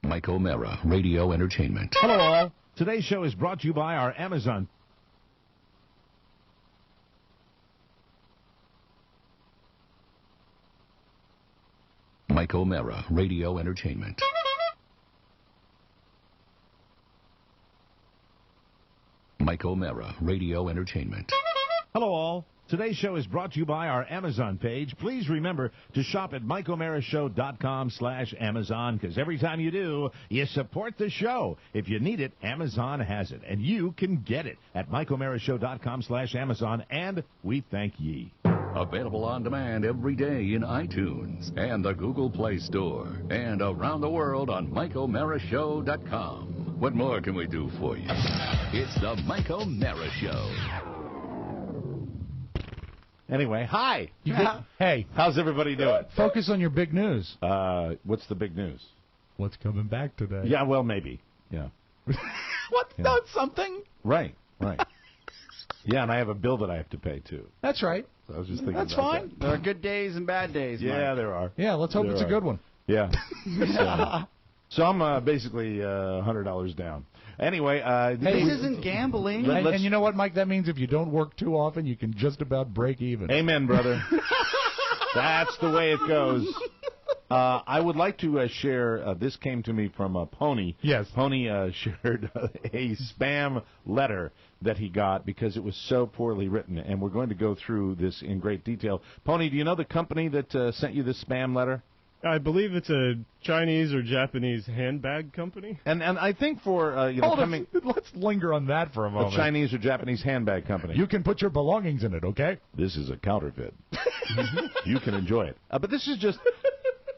Mike O'Mara, Radio Entertainment. Hello, all. Today's show is brought to you by our Amazon. Mike O'Mara, Radio Entertainment. Mike O'Mara, Radio Entertainment. Hello, all. Today's show is brought to you by our Amazon page. Please remember to shop at MikeO'MaraShow.com/Amazon, because every time you do, you support the show. If you need it, Amazon has it, and you can get it at MikeO'MaraShow.com/Amazon, and we thank ye. Available on demand every day in iTunes and the Google Play Store, and around the world on MikeO'MaraShow.com. What more can we do for you? It's the Mike O'Mara Show. Anyway, hi. Hey, how's everybody doing? Focus on your big news. What's the big news? What's coming back today? Yeah, well, maybe. Yeah. What? Yeah. That's something. Right. Yeah, and I have a bill that I have to pay, too. That's right. So I was just thinking That's about fine. that. There are good days and bad days, Yeah, Mike. there are. Yeah, let's hope it's a good one. Yeah. So I'm basically $100 down. Anyway, this isn't gambling. And you know what, Mike? That means if you don't work too often, you can just about break even. Amen, brother. That's the way it goes. I would like to share, this came to me from Pony. Yes. Pony shared a spam letter that he got because it was so poorly written, and we're going to go through this in great detail. Pony, do you know the company that sent you this spam letter? I believe it's a Chinese or Japanese handbag company. And I think for, coming... Let's linger on that for a moment. A Chinese or Japanese handbag company. You can put your belongings in it, okay? This is a counterfeit. You can enjoy it. But this is just...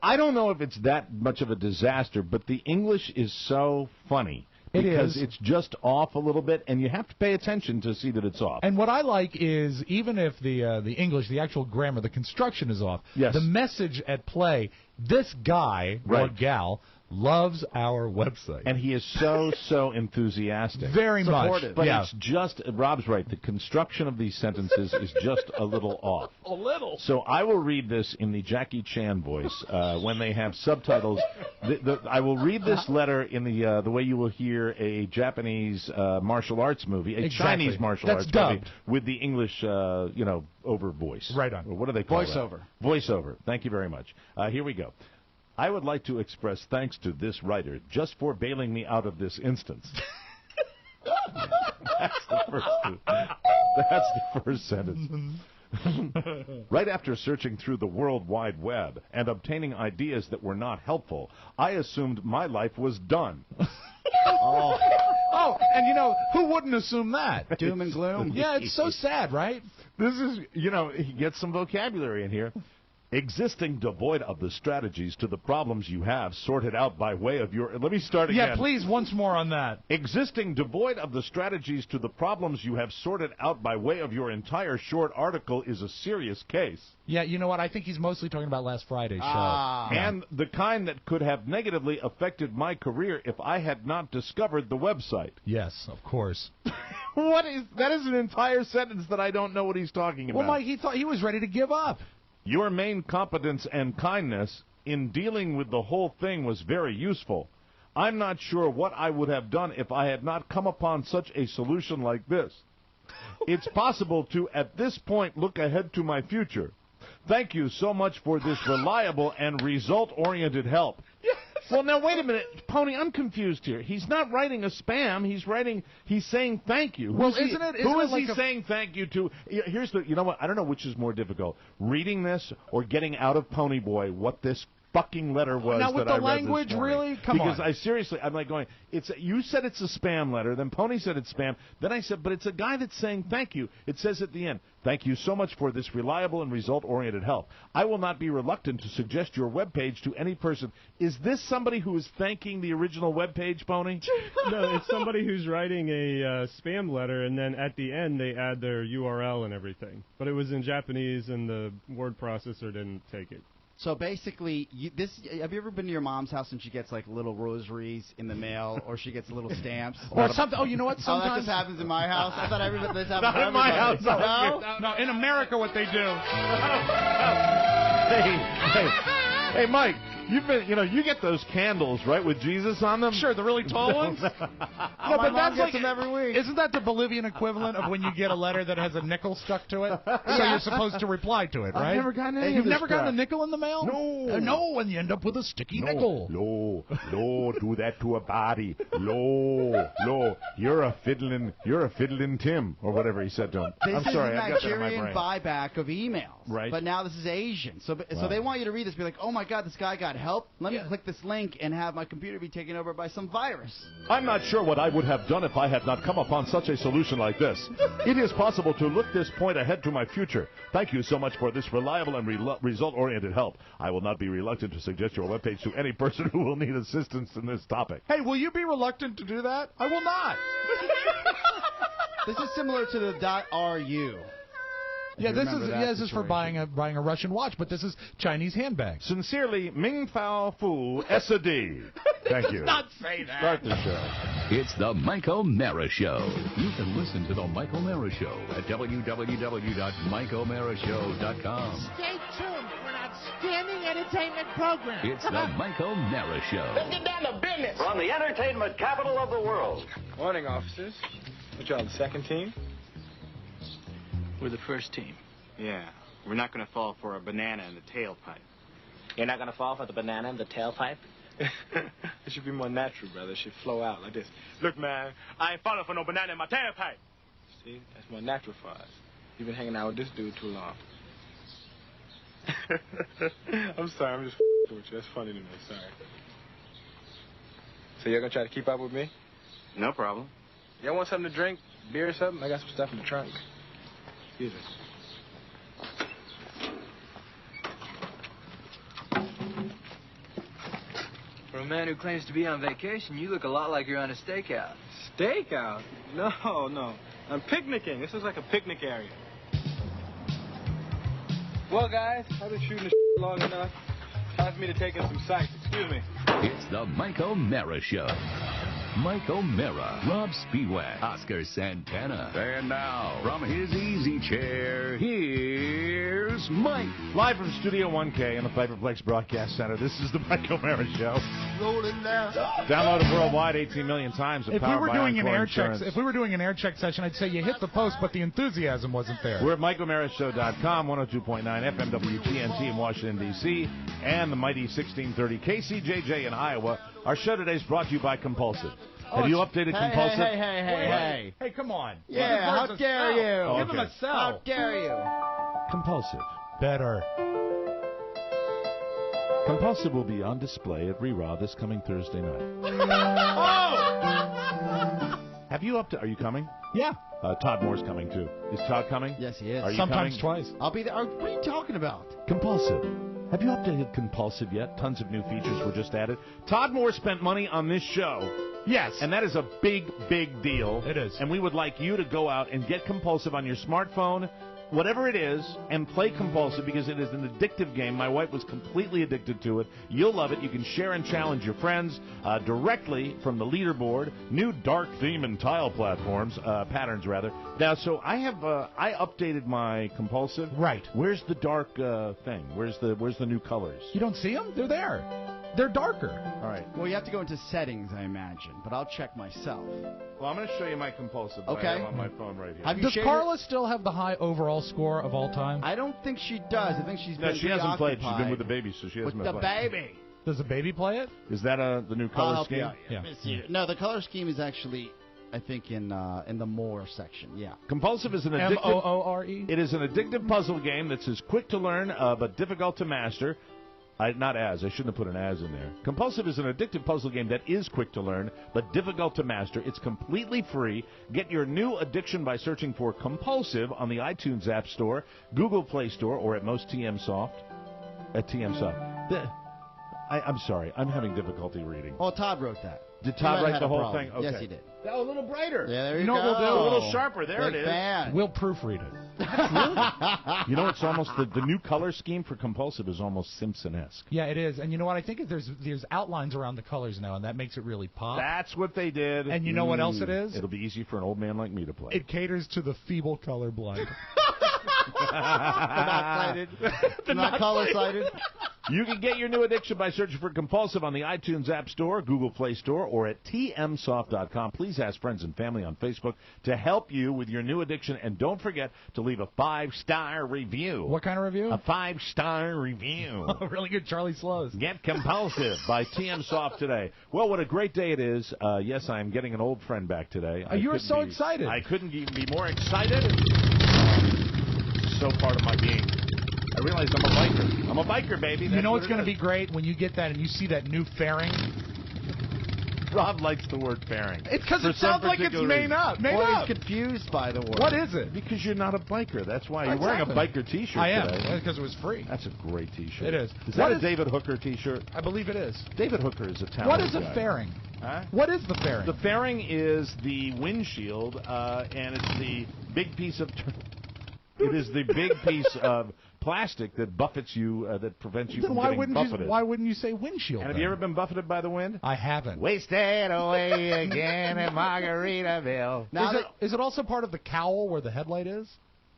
I don't know if it's that much of a disaster, but the English is so funny. Because it's just off a little bit, and you have to pay attention to see that it's off. And what I like is, even if the English, the actual grammar, the construction is off, yes, the message at play, this guy or gal loves our website. And he is so enthusiastic. Very much. But it's just, Rob's right, the construction of these sentences is just a little off. A little. So I will read this in the Jackie Chan voice when they have subtitles. I will read this letter in the way you will hear a Japanese martial arts movie, a Chinese martial arts movie with the English, over voice. Right on. Or what do they call Voiceover. that? Voiceover. Thank you very much. Here we go. I would like to express thanks to this writer just for bailing me out of this instance. That's the first sentence. Right after searching through the World Wide Web and obtaining ideas that were not helpful, I assumed my life was done. Oh, and who wouldn't assume that? Doom and gloom. Yeah, it's so sad, right? This is, he gets some vocabulary in here. Existing devoid of the strategies to the problems you have sorted out by way of your... Let me start again. Yeah, please, once more on that. Existing devoid of the strategies to the problems you have sorted out by way of your entire short article is a serious case. Yeah, you know what? I think he's mostly talking about last Friday's show. And the kind that could have negatively affected my career if I had not discovered the website. Yes, of course. That is an entire sentence that I don't know what he's talking about. Well, Mike, he thought he was ready to give up. Your main competence and kindness in dealing with the whole thing was very useful. I'm not sure what I would have done if I had not come upon such a solution like this. It's possible to, at this point, look ahead to my future. Thank you so much for this reliable and result-oriented help. Yes. Well, now, wait a minute. Pony, I'm confused here. He's not writing a spam. He's saying thank you. Well, isn't it? Who is he saying thank you to? Here's you know what? I don't know which is more difficult, reading this or getting out of Pony Boy what this fucking letter was now, with that I the read language, this morning. really? Come because on. I'm like going, you said it's a spam letter, then Pony said it's spam, then I said, but it's a guy that's saying thank you. It says at the end, thank you so much for this reliable and result-oriented help. I will not be reluctant to suggest your webpage to any person. Is this somebody who is thanking the original webpage, Pony? No, it's somebody who's writing a spam letter, and then at the end they add their URL and everything. But it was in Japanese, and the word processor didn't take it. So basically, have you ever been to your mom's house and she gets like little rosaries in the mail, or she gets little stamps? Or something. Oh, you know what? Sometimes Sometimes that just happens in my house. I thought this happened Not for in my everybody. house. No, in America, what they do. Hey, Mike. You get those candles, right, with Jesus on them? Sure, the really tall ones. No, but that's like them every week. Isn't that the Bolivian equivalent of when you get a letter that has a nickel stuck to it? So you're supposed to reply to it, right? I've never gotten any You've of this never gotten a crap. nickel in the mail? No. No, and you end up with a sticky nickel. No, do that to a body. No, you're a fiddling Tim, or whatever he said to him. This I'm sorry, is a I've got that in my Nigerian brain. buyback of emails. Right. But now this is Asian. So they want you to read this, be like, oh my God, this guy got help. Let me click this link and have my computer be taken over by some virus. I'm not sure what I would have done if I had not come upon such a solution like this. It is possible to look this point ahead to my future. Thank you so much for this reliable and result-oriented help. I will not be reluctant to suggest your webpage to any person who will need assistance in this topic. Hey, will you be reluctant to do that? I will not. This is similar to the .ru. Yeah, this is for buying a Russian watch, but this is Chinese handbags. Sincerely, Ming Fao Fu S.A.D. Thank you. Not say that. Start the show. It's the Mike O'Mara Show. You can listen to the Mike O'Mara Show at www.mikeomarashow.com. Stay tuned for an outstanding entertainment program. It's the Mike O'Mara Show. Let's get down to business. From the entertainment capital of the world. Morning, officers. What y'all, the second team? We're the first team. Yeah. We're not going to fall for a banana in the tailpipe. You're not going to fall for the banana in the tailpipe? It should be more natural, brother. It should flow out like this. Look, man, I ain't falling for no banana in my tailpipe. See? That's more natural for us. You've been hanging out with this dude too long. I'm sorry. I'm just with you. That's funny to me. Sorry. So you're going to try to keep up with me? No problem. Y'all want something to drink? Beer or something? I got some stuff in the trunk. Excuse me. For a man who claims to be on vacation, you look a lot like you're on a stakeout. Stakeout? No. I'm picnicking. This is like a picnic area. Well, guys, I've been shooting this long enough. Time for me to take in some sights. Excuse me. It's the Mike O'Mara Show. Mike O'Mara, Rob Speedwagon, Oscar Santana. And now, from his easy chair, here's Mike. Live from Studio 1K in the Fiberplex Broadcast Center, this is the Mike O'Mara Show. Rolling down. Downloaded worldwide 18 million times. If we were doing an air check, session, I'd say you hit the post, but the enthusiasm wasn't there. We're at MikeO'MaraShow.com, 102.9 FM WTNT in Washington, D.C., and the mighty 1630 KCJJ in Iowa. Our show today is brought to you by Compulsive. Have you updated Compulsive? Hey. Hey, come on. Yeah, how dare you? Oh, Give him a cell. How dare you? Compulsive. Better. Compulsive will be on display at Re-Raw this coming Thursday night. Have you Are you coming? Yeah. Todd Moore's coming, too. Is Todd coming? Yes, he is. Are you Sometimes coming? twice. I'll be there. What are you talking about? Compulsive. Have you updated Compulsive yet? Tons of new features were just added. Todd Moore spent money on this show. Yes. And that is a big, big deal. It is. And we would like you to go out and get Compulsive on your smartphone, whatever it is, and play Compulsive because it is an addictive game. My wife was completely addicted to it. You'll love it. You can share and challenge your friends directly from the leaderboard. New dark theme and tile patterns rather. Now, so I have I updated my Compulsive. Right. Where's the dark thing? Where's the new colors? You don't see them? They're there. They're darker. All right. Well, you have to go into settings, I imagine, but I'll check myself. Well, I'm going to show you my Compulsive. Okay. I have on my phone right here. Have you Does shared Carla still have the high overall score of all time? I don't think she does. I think she's No, been she hasn't played. She's preoccupied been with the baby, so she hasn't with been the playing. baby. Does the baby play it? Is that the new I'll color help scheme? you out. Yeah. No, the color scheme is actually, I think, in the more section. Yeah. Compulsive is an addictive. Moore. It is an addictive puzzle game that's as quick to learn but difficult to master. I shouldn't have put an as in there. Compulsive is an addictive puzzle game that is quick to learn, but difficult to master. It's completely free. Get your new addiction by searching for Compulsive on the iTunes App Store, Google Play Store, or at most TMSoft. At TMSoft. I'm sorry. I'm having difficulty reading. Oh, Todd wrote that. Did Todd He write had the a whole problem. thing? Okay. Yes, he did. Oh, a little brighter. Yeah, there you know go. what we'll do? A little sharper. There Big it is. fan. We'll proofread it. You know, it's almost the new color scheme for Compulsive is almost Simpson-esque. Yeah, it is. And you know what? I think there's outlines around the colors now, and that makes it really pop. That's what they did. And you know what else it is? It'll be easy for an old man like me to play. It caters to the feeble colorblind. Not sighted. Not color sighted. You can get your new addiction by searching for Compulsive on the iTunes App Store, Google Play Store, or at tmsoft.com. Please ask friends and family on Facebook to help you with your new addiction. And don't forget to leave a 5-star review. What kind of review? A 5-star review. Really good Charlie Slows. Get Compulsive by TM Soft today. Well, what a great day it is. Yes, I am getting an old friend back today. You were so excited. I couldn't even be more excited. So part of my being. I realized I'm a biker. I'm a biker, baby. You know what's going to be great when you get that and you see that new fairing? Rob likes the word fairing. It's because it sounds like it's made up. He's confused by the word. What is it? Because you're not a biker. That's why you're wearing a biker T-shirt I am, today. because it was free. That's a great T-shirt. It is. Is that a David Hooker T-shirt? I believe it is. David Hooker is a talented What is a guy. fairing? Huh? What is the fairing? The fairing is the windshield, and it's the big piece of... It is the big piece of plastic that buffets you, that prevents you from getting buffeted. Why wouldn't you say windshield? And have you ever been buffeted by the wind? I haven't. Wasted away again in Margaritaville. Now, is it also part of the cowl where the headlight is?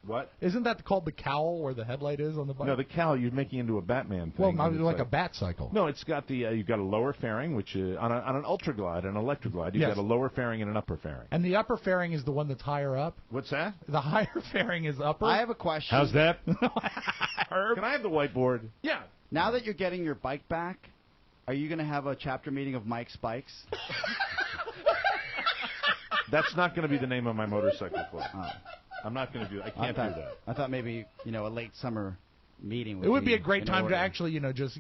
What? Isn't that called the cowl where the headlight is on the bike? No, the cowl you're making into a Batman thing. Well, not like a bat cycle. No, it's got the you've got a lower fairing, which on an Ultra Glide, an Electric Glide, you've got a lower fairing and an upper fairing. And the upper fairing is the one that's higher up? What's that? The higher fairing is upper? I have a question. How's that? Can I have the whiteboard? Yeah. Now that you're getting your bike back, are you going to have a chapter meeting of Mike's Bikes? That's not going to be the name of my motorcycle club. I'm not going to do that. I can't do that. I thought maybe, a late summer meeting. It would be a great time to actually, just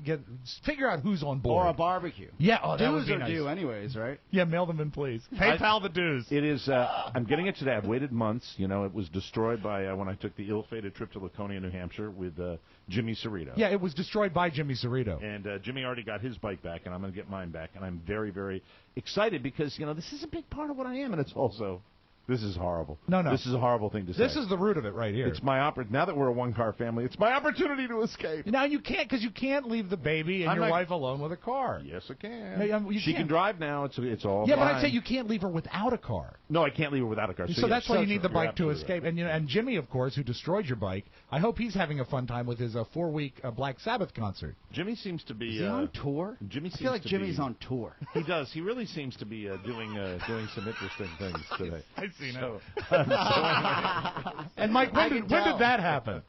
figure out who's on board. Or a barbecue. Yeah, that would dues be are nice. due anyways, right? Yeah, mail them in, please. PayPal the dues. It is. I'm getting it today. I've waited months. It was destroyed by when I took the ill-fated trip to Laconia, New Hampshire with Jimmy Cerrito. Yeah, it was destroyed by Jimmy Cerrito. And Jimmy already got his bike back, and I'm going to get mine back. And I'm very, very excited because, this is a big part of what I am, and it's also... This is horrible. No. This is a horrible thing to say. This is the root of it right here. It's my now that we're a one-car family, it's my opportunity to escape. Now you can't, because you can't leave the baby and your wife alone with a car. Yes, I can. No, she can drive now. It's all Yeah, fine. but I'd say you can't leave her without a car. No, I can't leave her without a car. So that's why you need the bike to right. escape. And and Jimmy, of course, who destroyed your bike, I hope he's having a fun time with his 4-week Black Sabbath concert. Jimmy seems to be... Is he on tour? Jimmy seems I feel like to Jimmy's be, on tour. He does. He really seems to be doing some interesting things today. I've seen it. And Mike, when did that happen?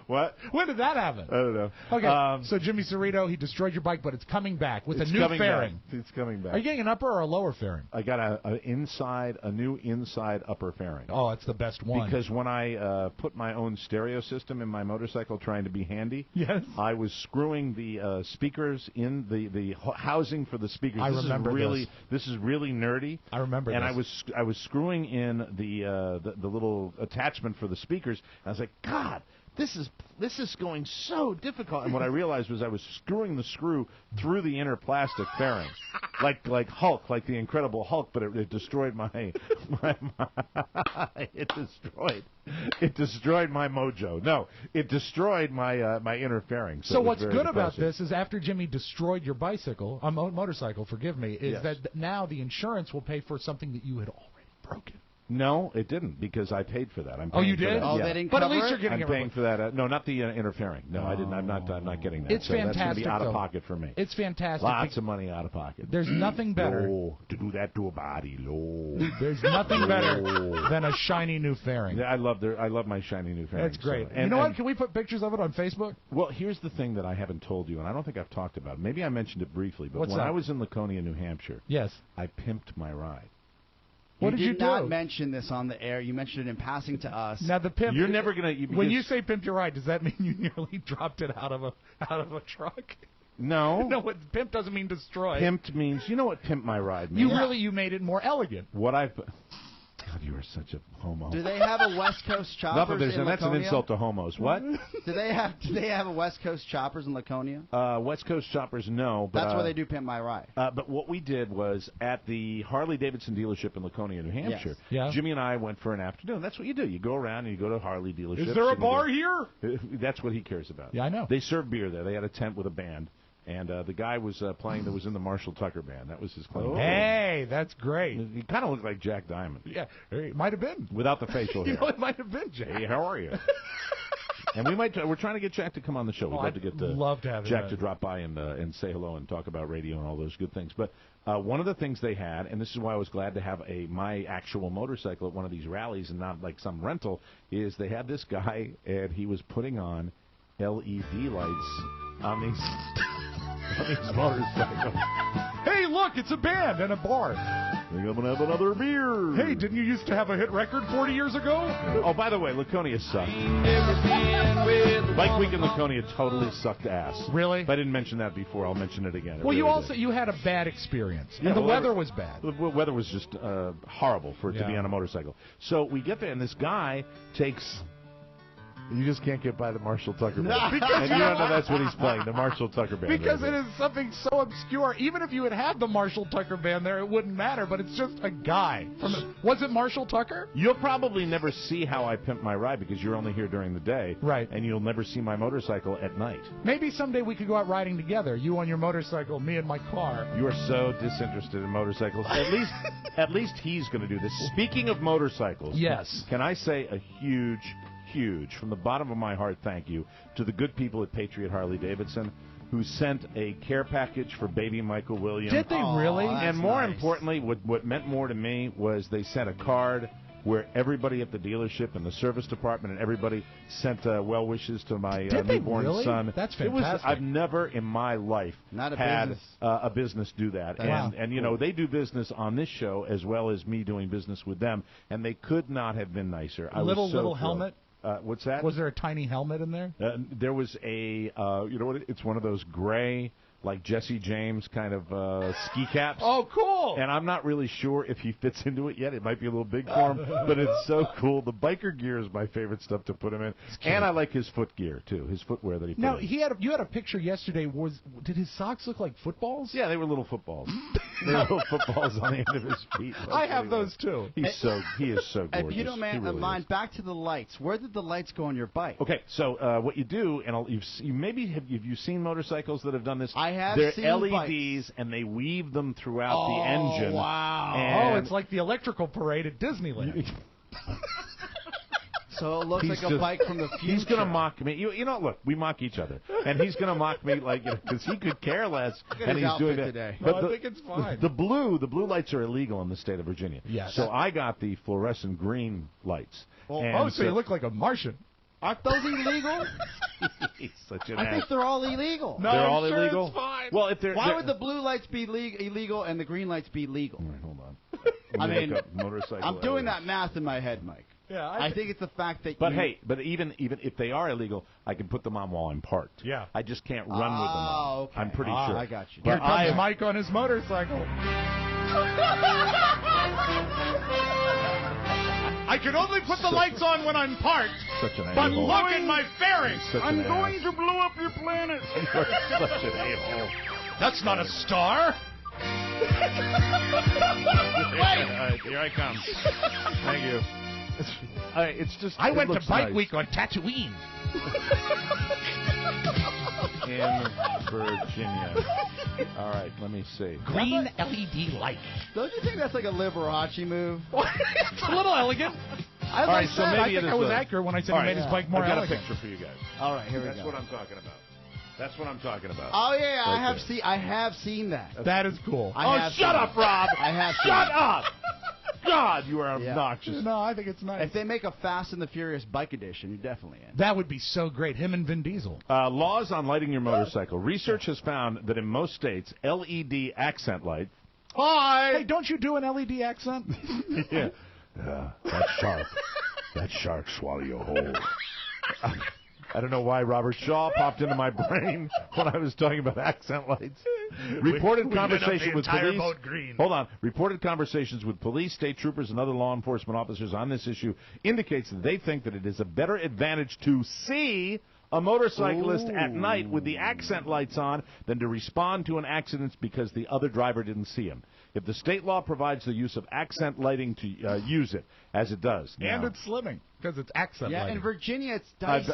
What? When did that happen? I don't know. Okay, so Jimmy Cerrito, he destroyed your bike, but it's coming back with a new fairing. It's coming back. Are you getting an upper or a lower fairing? I got a new inside upper fairing. Oh, it's the best one. Because when I put my own stereo system in my motorcycle trying to be handy, yes, I was screwing the speakers in the housing for the speakers. I remember this is really nerdy. I remember and this. I was screwing in the little attachment for the speakers. And I was like, God, this is going so difficult. And what I realized was I was screwing the screw through the inner plastic fairing, like Hulk, like the Incredible Hulk. But it destroyed it destroyed my mojo. No, it destroyed my inner fairing. So what's good about this is after Jimmy destroyed your motorcycle, forgive me, is that now the insurance will pay for something that you had already broken. No, it didn't, because I paid for that. Oh, you did? Oh, yeah. they didn't but cover at least it? you're getting I'm it. paying for that. No, not the interfering. No, I didn't. I'm not getting that. It's fantastic. That's going to be out of though. pocket for me. It's fantastic. Lots of money out of pocket. There's nothing better. To do that to a body. There's nothing better than a shiny new fairing. Yeah, I love my shiny new fairing. That's great. So, you know what? Can we put pictures of it on Facebook? Well, here's the thing that I haven't told you, and I don't think I've talked about it. Maybe I mentioned it briefly, but when I was in Laconia, New Hampshire, yes, I pimped my ride. What did you do? not mention this on the air. You mentioned it in passing to us. Now the pimp. You're never gonna. When you say pimp your ride, does that mean you nearly dropped it out of a truck? No. No, pimp doesn't mean destroy. Pimped means, you know what pimp my ride means? You made it more elegant. What I've... God, you are such a homo. Do they have a West Coast Choppers in Laconia? That's an insult to homos. What? Do they have a West Coast Choppers in Laconia? West Coast Choppers, no. But, that's where they do Pimp My Ride. But what we did was at the Harley-Davidson dealership in Laconia, New Hampshire, yes. Jimmy and I went for an afternoon. That's what you do. You go around and you go to Harley dealerships. Is there a bar here? That's what he cares about. Yeah, I know. They serve beer there. They had a tent with a band. And the guy was playing that was in the Marshall Tucker Band. That was his claim. Hey, that's great. He kind of looked like Jack Diamond. Yeah, it might have been. Without the facial hair. It might have been Jack. Hey, how are you? And we're trying to get Jack to come on the show. We'd love to get love to have Jack to drop by and say hello and talk about radio and all those good things. But one of the things they had, and this is why I was glad to have my actual motorcycle at one of these rallies and not like some rental, is they had this guy and he was putting on LED lights on these motorcycles. Hey, look, it's a band and a bar. I'm going to have another beer. Hey, didn't you used to have a hit record 40 years ago? Oh, by the way, Laconia sucked. Bike Week in Laconia totally sucked ass. Really? If I didn't mention that before, I'll mention it again. Well, you had a bad experience. Yeah, and the weather was bad. The weather was just horrible for it to be on a motorcycle. So we get there, and this guy takes... You just can't get by the Marshall Tucker Band. And you don't know that's what he's playing, the Marshall Tucker Band. Because it is something so obscure. Even if you had the Marshall Tucker Band there, it wouldn't matter, but it's just a guy. Was it Marshall Tucker? You'll probably never see How I Pimp My Ride because you're only here during the day. Right. And you'll never see my motorcycle at night. Maybe someday we could go out riding together. You on your motorcycle, me in my car. You are so disinterested in motorcycles. At least he's going to do this. Speaking of motorcycles. Yes. Can I say a huge, from the bottom of my heart, thank you to the good people at Patriot Harley-Davidson who sent a care package for baby Michael Williams. Did they really? And more importantly, what meant more to me was they sent a card where everybody at the dealership and the service department and everybody sent well wishes to my newborn son. That's fantastic. I've never in my life had a business do that. And you know, they do business on this show as well as me doing business with them, and they could not have been nicer. Little helmet? What's that? Was there a tiny helmet in there? There was a, you know what? It's one of those gray, like Jesse James kind of ski caps. Oh, cool! And I'm not really sure if he fits into it yet. It might be a little big for him, but it's so cool. The biker gear is my favorite stuff to put him in, and I like his foot gear too. His footwear that he put in. You had a picture yesterday. Did his socks look like footballs? Yeah, they were little footballs. They were little footballs on the end of his feet. I have those too. He is so gorgeous. If you don't mind, back to the lights. Where did the lights go on your bike? Okay, so what you do, and have you seen motorcycles that have done this? I have. They're seen LEDs, bikes. and they weave them throughout the engine. Wow! And it's like the electrical parade at Disneyland. So it looks like a bike from the future. He's going to mock me. You know, look, we mock each other. And he's going to mock me like, because he could care less. And he's doing that. Today. But I think it's fine. The blue lights are illegal in the state of Virginia. Yes. So I got the fluorescent green lights. So you look like a Martian. Aren't those illegal? He's such an I think they're all illegal. No, they're I'm all sure illegal. It's fine. Well, if why would the blue lights be illegal and the green lights be legal? All right, hold on. I mean, motorcycle. I'm doing that math in my head, Mike. Yeah, I think it's the fact that. But even if they are illegal, I can put them on while I'm parked. Yeah. I just can't run with them on. Okay. I'm pretty sure. I got you. Here comes Mike on his motorcycle. I can only put the lights on when I'm parked. Such an but a-hole. look at my fairings. I'm going to blow up your planet. You're such an a-hole. That's not a star. Wait. Here I come. Thank you. It's just. I went to Bike nice. Week on Tatooine. In Virginia. All right, let me see. Green LED light. Don't you think that's like a Liberace move? It's a little elegant. All right, so maybe I think I was accurate when I said he made his bike more elegant. elegant. I've got a picture for you guys. All right, here we go. That's what I'm talking about. That's what I'm talking about. Oh yeah, Right I have seen that. That is cool. Shut up, Rob! I have. Shut up! God, you are obnoxious. No, I think it's nice. If they make a Fast and the Furious bike edition, you're definitely in. That would be so great. Him and Vin Diesel. Laws on lighting your motorcycle. Research has found that in most states, LED accent light. Hi! Hey, don't you do an LED accent? Yeah. That's sharp. That shark swallow your whole. I don't know why Robert Shaw popped into my brain when I was talking about accent lights. Reported conversation with police. Hold on. Reported conversations with police, state troopers, and other law enforcement officers on this issue indicates that they think that it is a better advantage to see a motorcyclist at night with the accent lights on than to respond to an accident because the other driver didn't see him. If the state law provides the use of accent lighting to use it, as it does. And now, it's slimming, because it's accent lighting. Yeah, in Virginia, it's dicey.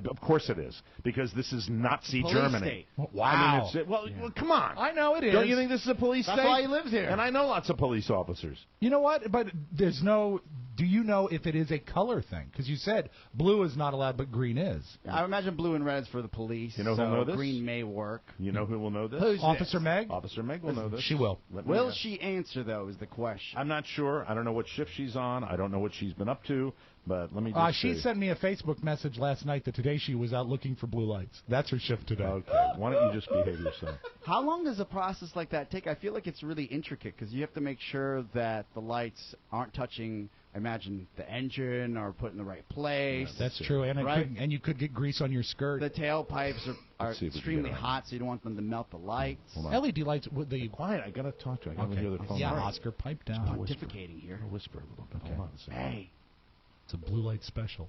Of course it is, because this is Nazi Police Germany. state. Wow. I mean, well, come on. I know it is. Don't you think this is a police state? That's why he lives here. And I know lots of police officers. You know what? But there's no... Do you know if it is a color thing? Because you said blue is not allowed, but green is. I imagine blue and red's for the police. You know so who'll know this? Green may work. You know who will know this? Who's Officer this? Meg? Officer Meg will know this. She will. Will she answer, though, is the question. I'm not sure. I don't know what shift she's on. I don't know what she's been up to. But let me just She see. sent me a Facebook message last night that today she was out looking for blue lights. That's her shift today. Okay. Why don't you just behave yourself? How long does a process like that take? I feel like it's really intricate because you have to make sure that the lights aren't touching, I imagine, the engine or put in the right place. That's true, and and you could get grease on your skirt. The tailpipes are see if we can extremely get it. hot, so you don't want them to melt the lights. LED lights with the... Quiet. I got to talk to her. I got to hear the phone. Yeah, ring. Oscar, pipe down. Pontificating here. I'll whisper a little bit. Hold on a second. Hey, It's a blue light special.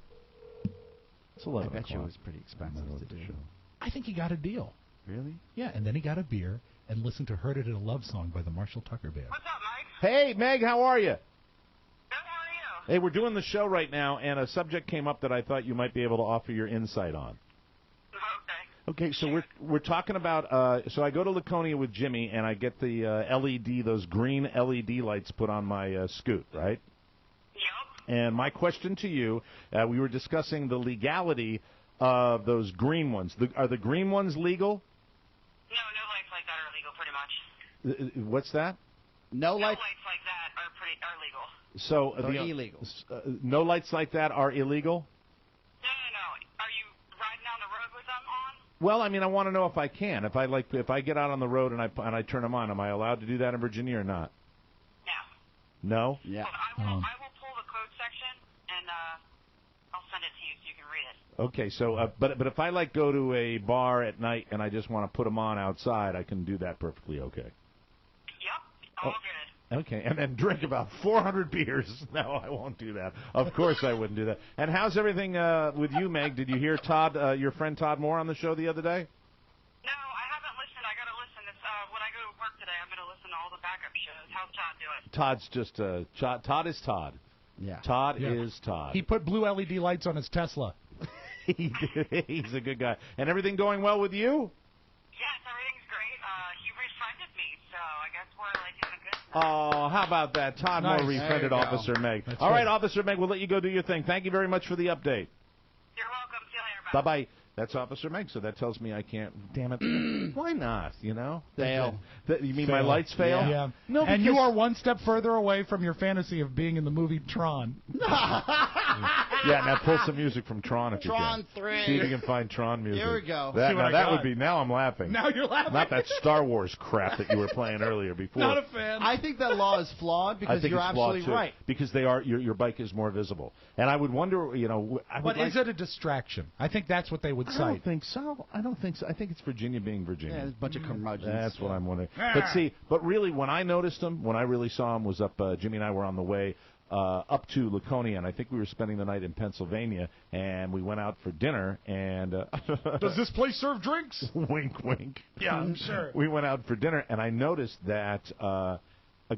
It's 11 I bet you it o'clock. was pretty expensive to do. I think he got a deal. Really? Yeah, and then he got a beer and listened to Heard It in a Love Song by the Marshall Tucker Band. What's up, Mike? Hey, Meg, how are you? Good, how are you? Hey, we're doing the show right now, and a subject came up that I thought you might be able to offer your insight on. Okay, so we're talking about. So I go to Laconia with Jimmy, and I get the LED, those green LED lights put on my Scoot, right? Yep. And my question to you, we were discussing the legality of those green ones. Are the green ones legal? No lights like that are illegal, pretty much. What's that? No lights lights. like that are legal. So Or illegal. No lights like that are illegal? No. Are you riding down the road with them on? Well, I mean, I want to know if I can. If I get out on the road and I turn them on, am I allowed to do that in Virginia or not? No. No? Yeah. But I will pull the code section and I'll send it to you so you can read it. Okay, so but if I go to a bar at night and I just want to put them on outside, I can do that perfectly okay. Yep. All good. Okay, and then drink about 400 beers. No, I won't do that. Of course I wouldn't do that. And how's everything with you, Meg? Did you hear Todd, your friend Todd Moore on the show the other day? No, I haven't listened. I got to listen. When I go to work today, I'm going to listen to all the backup shows. How's Todd doing? Todd's just Todd is Todd. Yeah. Todd is Todd. He put blue LED lights on his Tesla. He did. He's a good guy. And everything going well with you? Yes, everything's great. He refriended me, so I guess we're in a good. Oh, how about that? Todd Nice. Moore refriended Officer Meg. That's All right, good. Officer Meg, we'll let you go do your thing. Thank you very much for the update. You're welcome. See you later. Bye-bye. That's Officer Meg, so that tells me I can't. Damn it. Why not, you know? Fail. You mean my lights fail? Yeah. No, and you because- are one step further away from your fantasy of being in the movie Tron. Yeah, now pull some music from Tron if Tron you can. 3. See if you can find Tron music. Here we go. That, See what now I that got. would be. Now I'm laughing. Now you're laughing. Not that Star Wars crap that you were playing earlier before. Not a fan. I think that law is flawed I because think you're it's flawed, absolutely too, right. because they are your bike is more visible, and I would wonder, But is it a distraction? I think that's what they would I cite. don't think so. I don't think so. I think it's Virginia being Virginia. Yeah, there's a bunch of curmudgeons. That's what I'm wondering. But really, when I noticed him, when I really saw him, was up. Jimmy and I were on the way up to Laconia, and I think we were spending the night in Pennsylvania, and we went out for dinner. And Does this place serve drinks? wink, wink. Yeah, I'm sure. We went out for dinner, and I noticed that a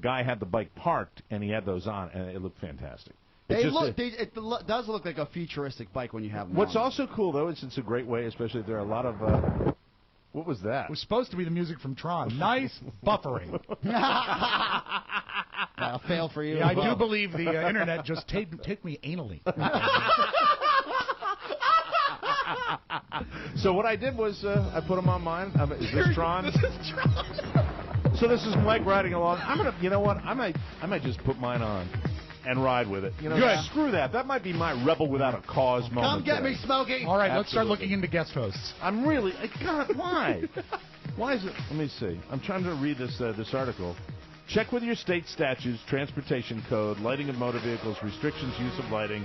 guy had the bike parked, and he had those on, and it looked fantastic. It does look like a futuristic bike when you have them What's on. also cool, though, is it's a great way, especially if there are a lot of... what was that? It was supposed to be the music from Tron. Nice buffering. I'll fail for you. Yeah, I do believe the internet just take me anally. So what I did was I put them on mine. Is this Tron? This is Tron. So this is Mike riding along. I'm gonna, you know what? I might just put mine on and ride with it. Good. Screw that. That might be my rebel without a cause moment. Come get me, Smokey. All right, let's start Absolutely. looking into guest hosts. I'm really. God, why? Why is it? Let me see. I'm trying to read this article. Check with your state statutes, transportation code, lighting of motor vehicles, restrictions, use of lighting.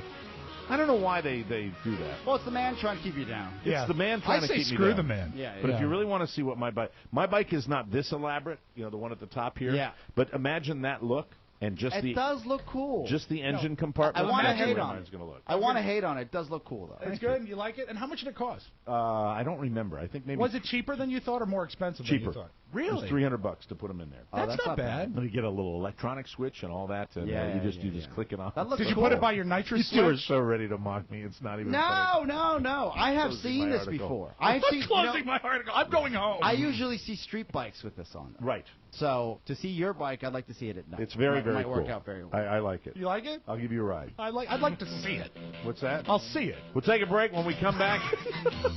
I don't know why they do that. Well, it's the man trying to keep you down. It's the man trying to keep me down. I say screw the man. Yeah, But if you really want to see what my bike is not this elaborate, the one at the top here. Yeah. But imagine that look. And just it does look cool. Just the engine compartment. I want to hate on it. Look. I want to hate on it. It does look cool, though. It's good. You like it? And how much did it cost? I don't remember. I think maybe. Was it cheaper than you thought or more expensive than you thought? Really? It was $300 to put them in there. That's not bad. Then you get a little electronic switch and all that. And you just click it on. That looks Did you cool. put it by your nitrous switch? You are so ready to mock me. It's not even No. I have Closing seen my this article. before. I'm closing my article. I'm going home. I usually see street bikes with this on them. Right. So to see your bike, I'd like to see it at night. It's very cool. Might work out very well. I like it. You like it? I'll give you a ride. I'd like to see it. What's that? I'll see it. We'll take a break. When we come back,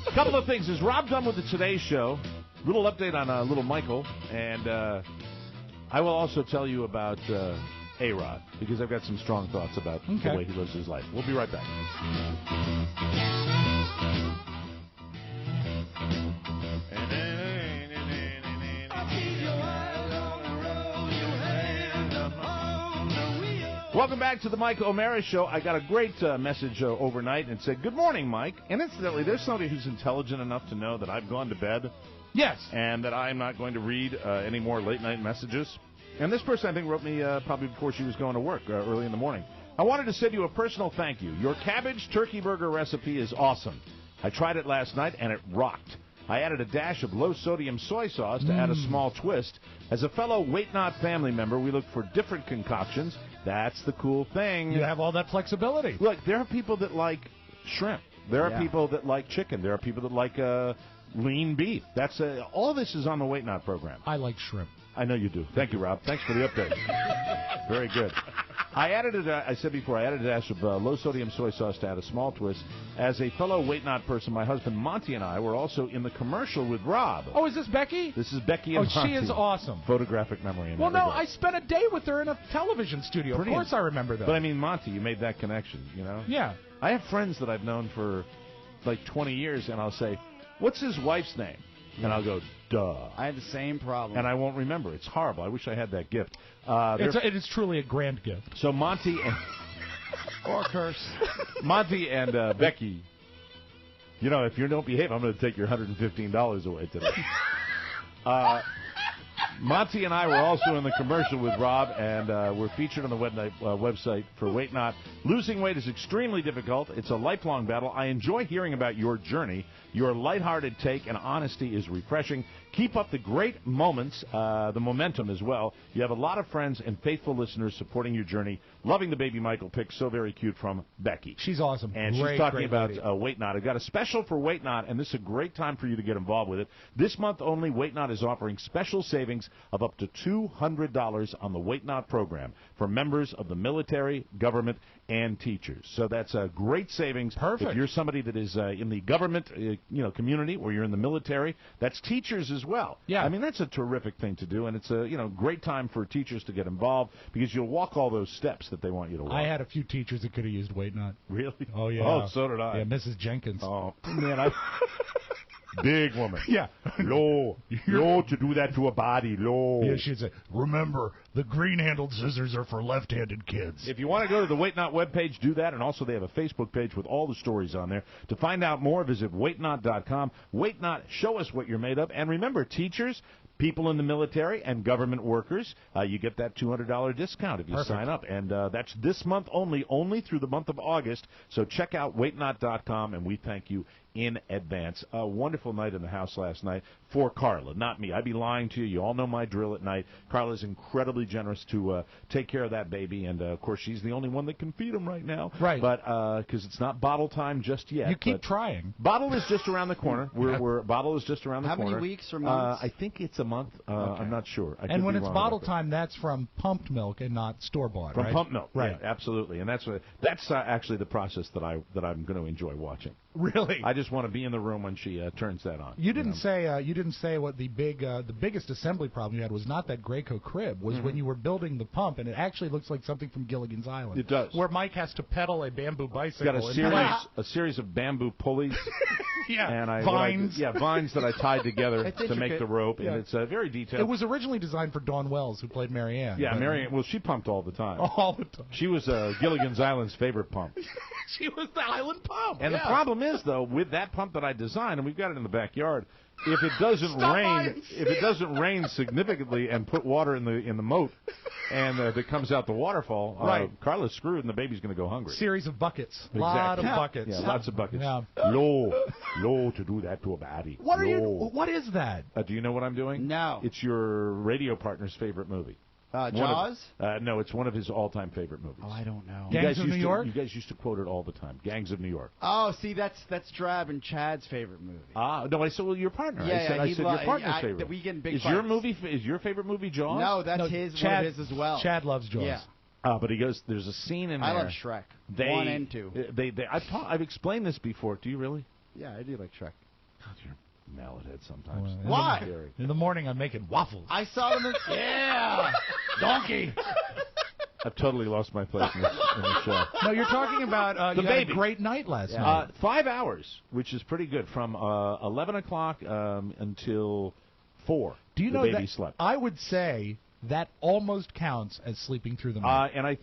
a couple of things. Is Rob done with the Today Show? Little update on little Michael, and I will also tell you about A-Rod, because I've got some strong thoughts about the way he lives his life. We'll be right back. Welcome back to the Mike O'Mara Show. I got a great message overnight and said, "Good morning, Mike." And incidentally, there's somebody who's intelligent enough to know that I've gone to bed. Yes. And that I'm not going to read any more late-night messages. And this person, I think, wrote me probably before she was going to work early in the morning. I wanted to send you a personal thank you. Your cabbage turkey burger recipe is awesome. I tried it last night, and it rocked. I added a dash of low-sodium soy sauce to add a small twist. As a fellow WeightNot family member, we look for different concoctions. That's the cool thing. You have all that flexibility. Look, there are people that like shrimp. There are people that like chicken. There are people that like lean beef. That's all this is on the WeightNot program. I like shrimp. I know you do. Thank you, Rob. Thanks for the update. Very good. I added I said before, I added a dash of low-sodium soy sauce to add a small twist. As a fellow WeightNot person, my husband Monty and I were also in the commercial with Rob. Oh, is this Becky? This is Becky and Monty. She is awesome. Photographic memory. Well, no, I spent a day with her in a television studio. Of course I remember that. But, I mean, Monty, you made that connection, you know? Yeah. I have friends that I've known for, like, 20 years, and I'll say, "What's his wife's name?" And I'll go, "Duh." I had the same problem. And I won't remember. It's horrible. I wish I had that gift. It is truly a grand gift. So Monty and... or curse. Monty and Becky, you know, if you don't behave, I'm going to take your $115 away today. Monty and I were also in the commercial with Rob, and we're featured on the website for WeightNot. Losing weight is extremely difficult. It's a lifelong battle. I enjoy hearing about your journey. Your lighthearted take and honesty is refreshing. Keep up the great moments, the momentum as well. You have a lot of friends and faithful listeners supporting your journey. Loving the baby Michael pic. So very cute, from Becky. She's awesome. And she's talking about WeightNot. I've got a special for WeightNot, and this is a great time for you to get involved with it. This month only, WeightNot is offering special savings of up to $200 on the WeightNot program for members of the military, government, and teachers. So that's a great savings. Perfect. If you're somebody that is in the government community, or you're in the military, that's teachers as well. Yeah. I mean, that's a terrific thing to do, and it's a great time for teachers to get involved, because you'll walk all those steps that they want you to walk. I had a few teachers that could have used WeightNot. Really? Oh, yeah. Oh, so did I. Yeah, Mrs. Jenkins. Oh, man, big woman. Yeah. Low to do that to a body. Low. Yeah, she'd say, "Remember, the green-handled scissors are for left-handed kids." If you want to go to the WeightNot webpage, do that. And also they have a Facebook page with all the stories on there. To find out more, visit WeightNot.com. WeightNot, show us what you're made of. And remember, teachers, people in the military, and government workers, you get that $200 discount if you sign up. And that's this month only through the month of August. So check out WeightNot.com, and we thank you in advance. A wonderful night in the house last night for Carla, not me. I'd be lying to you. You all know my drill at night. Carla's incredibly generous to take care of that baby, and of course she's the only one that can feed him right now. Right. But because it's not bottle time just yet. You keep trying. Bottle is just around the corner. Bottle is just around the corner. How many weeks or months? I think it's a month. Okay. I'm not sure. And when it's bottle time, that's from pumped milk and not store-bought, from right? pumped milk, right? Yeah, absolutely. And that's actually the process that I'm going to enjoy watching. Really? I just want to be in the room when she turns that on. You didn't say what the biggest assembly problem you had was not that Graco crib, was when you were building the pump, and it actually looks like something from Gilligan's Island. It does. Where Mike has to pedal a bamboo bicycle. It's got a series of bamboo pulleys. Yeah, and vines. Vines that I tied together to make the rope, and it's very detailed. It was originally designed for Dawn Wells, who played Mary Ann. Yeah, Mary Ann. Well, she pumped all the time. All the time. She was Gilligan's Island's favorite pump. She was the island pump. And the problem is, though, with that pump that I designed, and we've got it in the backyard. If it doesn't rain significantly and put water in the moat, and that comes out the waterfall, Carla's screwed, and the baby's going to go hungry. Series of buckets, Exactly. lot of buckets. Yeah, lots of buckets. Yeah. Low to do that to a baddie. What is that? Do you know what I'm doing? No. It's your radio partner's favorite movie. Jaws? No, it's one of his all-time favorite movies. Oh, I don't know. Gangs of New York? You guys used to quote it all the time. Gangs of New York. Oh, see, that's Drab and Chad's favorite movie. No, I said, well, your partner. Yeah, I said your partner's favorite. We get in big Is your favorite movie Jaws? No, that's one of his as well. Chad loves Jaws. Yeah. But he goes, there's a scene in there. I love Shrek. 1 and 2. I've explained this before. Do you really? Yeah, I do like Shrek. God, you're a mallet sometimes. Why? In the morning, I'm making waffles. I saw them. Yeah, donkey. I've totally lost my place in the show. No, you're talking about the you baby. had a great night last night. 5 hours, which is pretty good, from 11 o'clock until 4. Do you the know baby that slept. I would say that almost counts as sleeping through the night.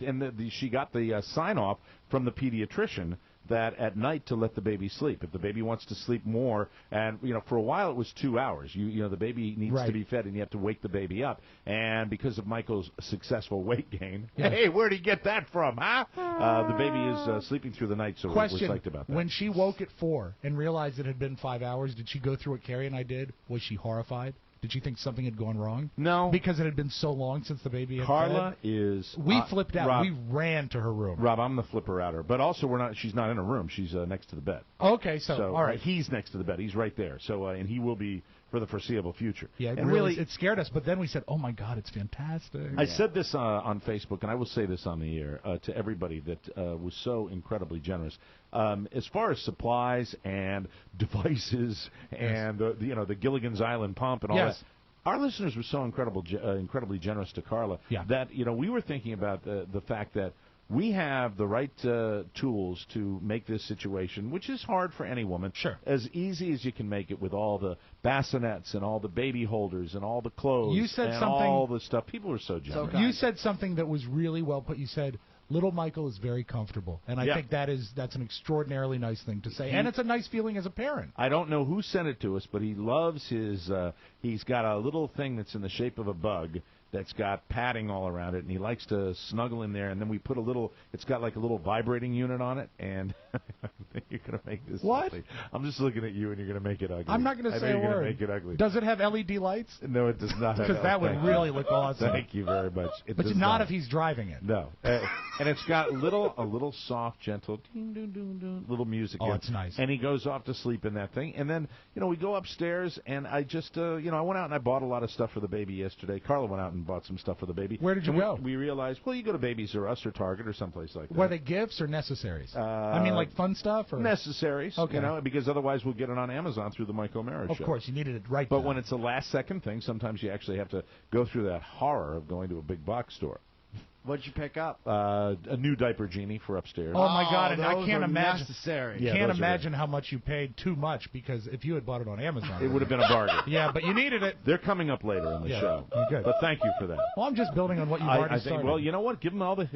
She got the sign off from the pediatrician that at night to let the baby sleep. If the baby wants to sleep more, and for a while it was 2 hours. The baby needs to be fed, and you have to wake the baby up. And because of Michael's successful weight gain, hey, where'd he get that from, huh? The baby is sleeping through the night, so we're psyched about that. When she woke at 4 and realized it had been 5 hours, did she go through what Carrie and I did? Was she horrified? Did she think something had gone wrong? No. Because it had been so long since the baby had Carla fed? is... We flipped out. Rob, we ran to her room. Rob, I'm the flipper-outer. But also, she's not in her room. She's next to the bed. Okay, so all right. He's next to the bed. He's right there. So, and he will be for the foreseeable future. Yeah, and really, it scared us. But then we said, oh, my God, it's fantastic. I said this on Facebook, and I will say this on the air to everybody that was so incredibly generous. As far as supplies and devices and the Gilligan's Island pump and all that, our listeners were so incredibly generous to Carla that we were thinking about the fact that we have the right tools to make this situation, which is hard for any woman, as easy as you can make it with all the bassinets and all the baby holders and all the clothes all the stuff. People were so generous. You said something that was really well put. You said, little Michael is very comfortable, and I think that's an extraordinarily nice thing to say, and it's a nice feeling as a parent. I don't know who sent it to us, but he loves his. He's got a little thing that's in the shape of a bug that's got padding all around it, and he likes to snuggle in there. And then we put it's got like a little vibrating unit on it, and you're going to make this ugly. I'm just looking at you, and you're going to make it ugly. I'm not going to say a word. You're going to make it ugly. Does it have LED lights? No, it does not. Because that would really look awesome. Thank you very much. But not if he's driving it. No. And it's got a little soft, gentle, ding, ding, ding, ding, little music. Oh, it's nice. And he goes off to sleep in that thing. And then, we go upstairs, and I just, I went out and I bought a lot of stuff for the baby yesterday. Carla went out and bought some stuff for the baby. Where did you go? We realized, you go to Babies R Us or Target or someplace like that. Were they gifts or necessaries? I mean, like fun stuff? Or? Necessaries, because otherwise we'll get it on Amazon through the Mike O'Mara show. Of course, you needed it right But when it's a last-second thing, sometimes you actually have to go through that horror of going to a big box store. What'd you pick up? A new diaper genie for upstairs. Oh my God! And I can't imagine. Necessary. Yeah, can't imagine how much you paid too much, because if you had bought it on Amazon, it would have been a bargain. Yeah, but you needed it. They're coming up later in the show. Good. But thank you for that. Well, I'm just building on what you've already started. Well, you know what? Give them all the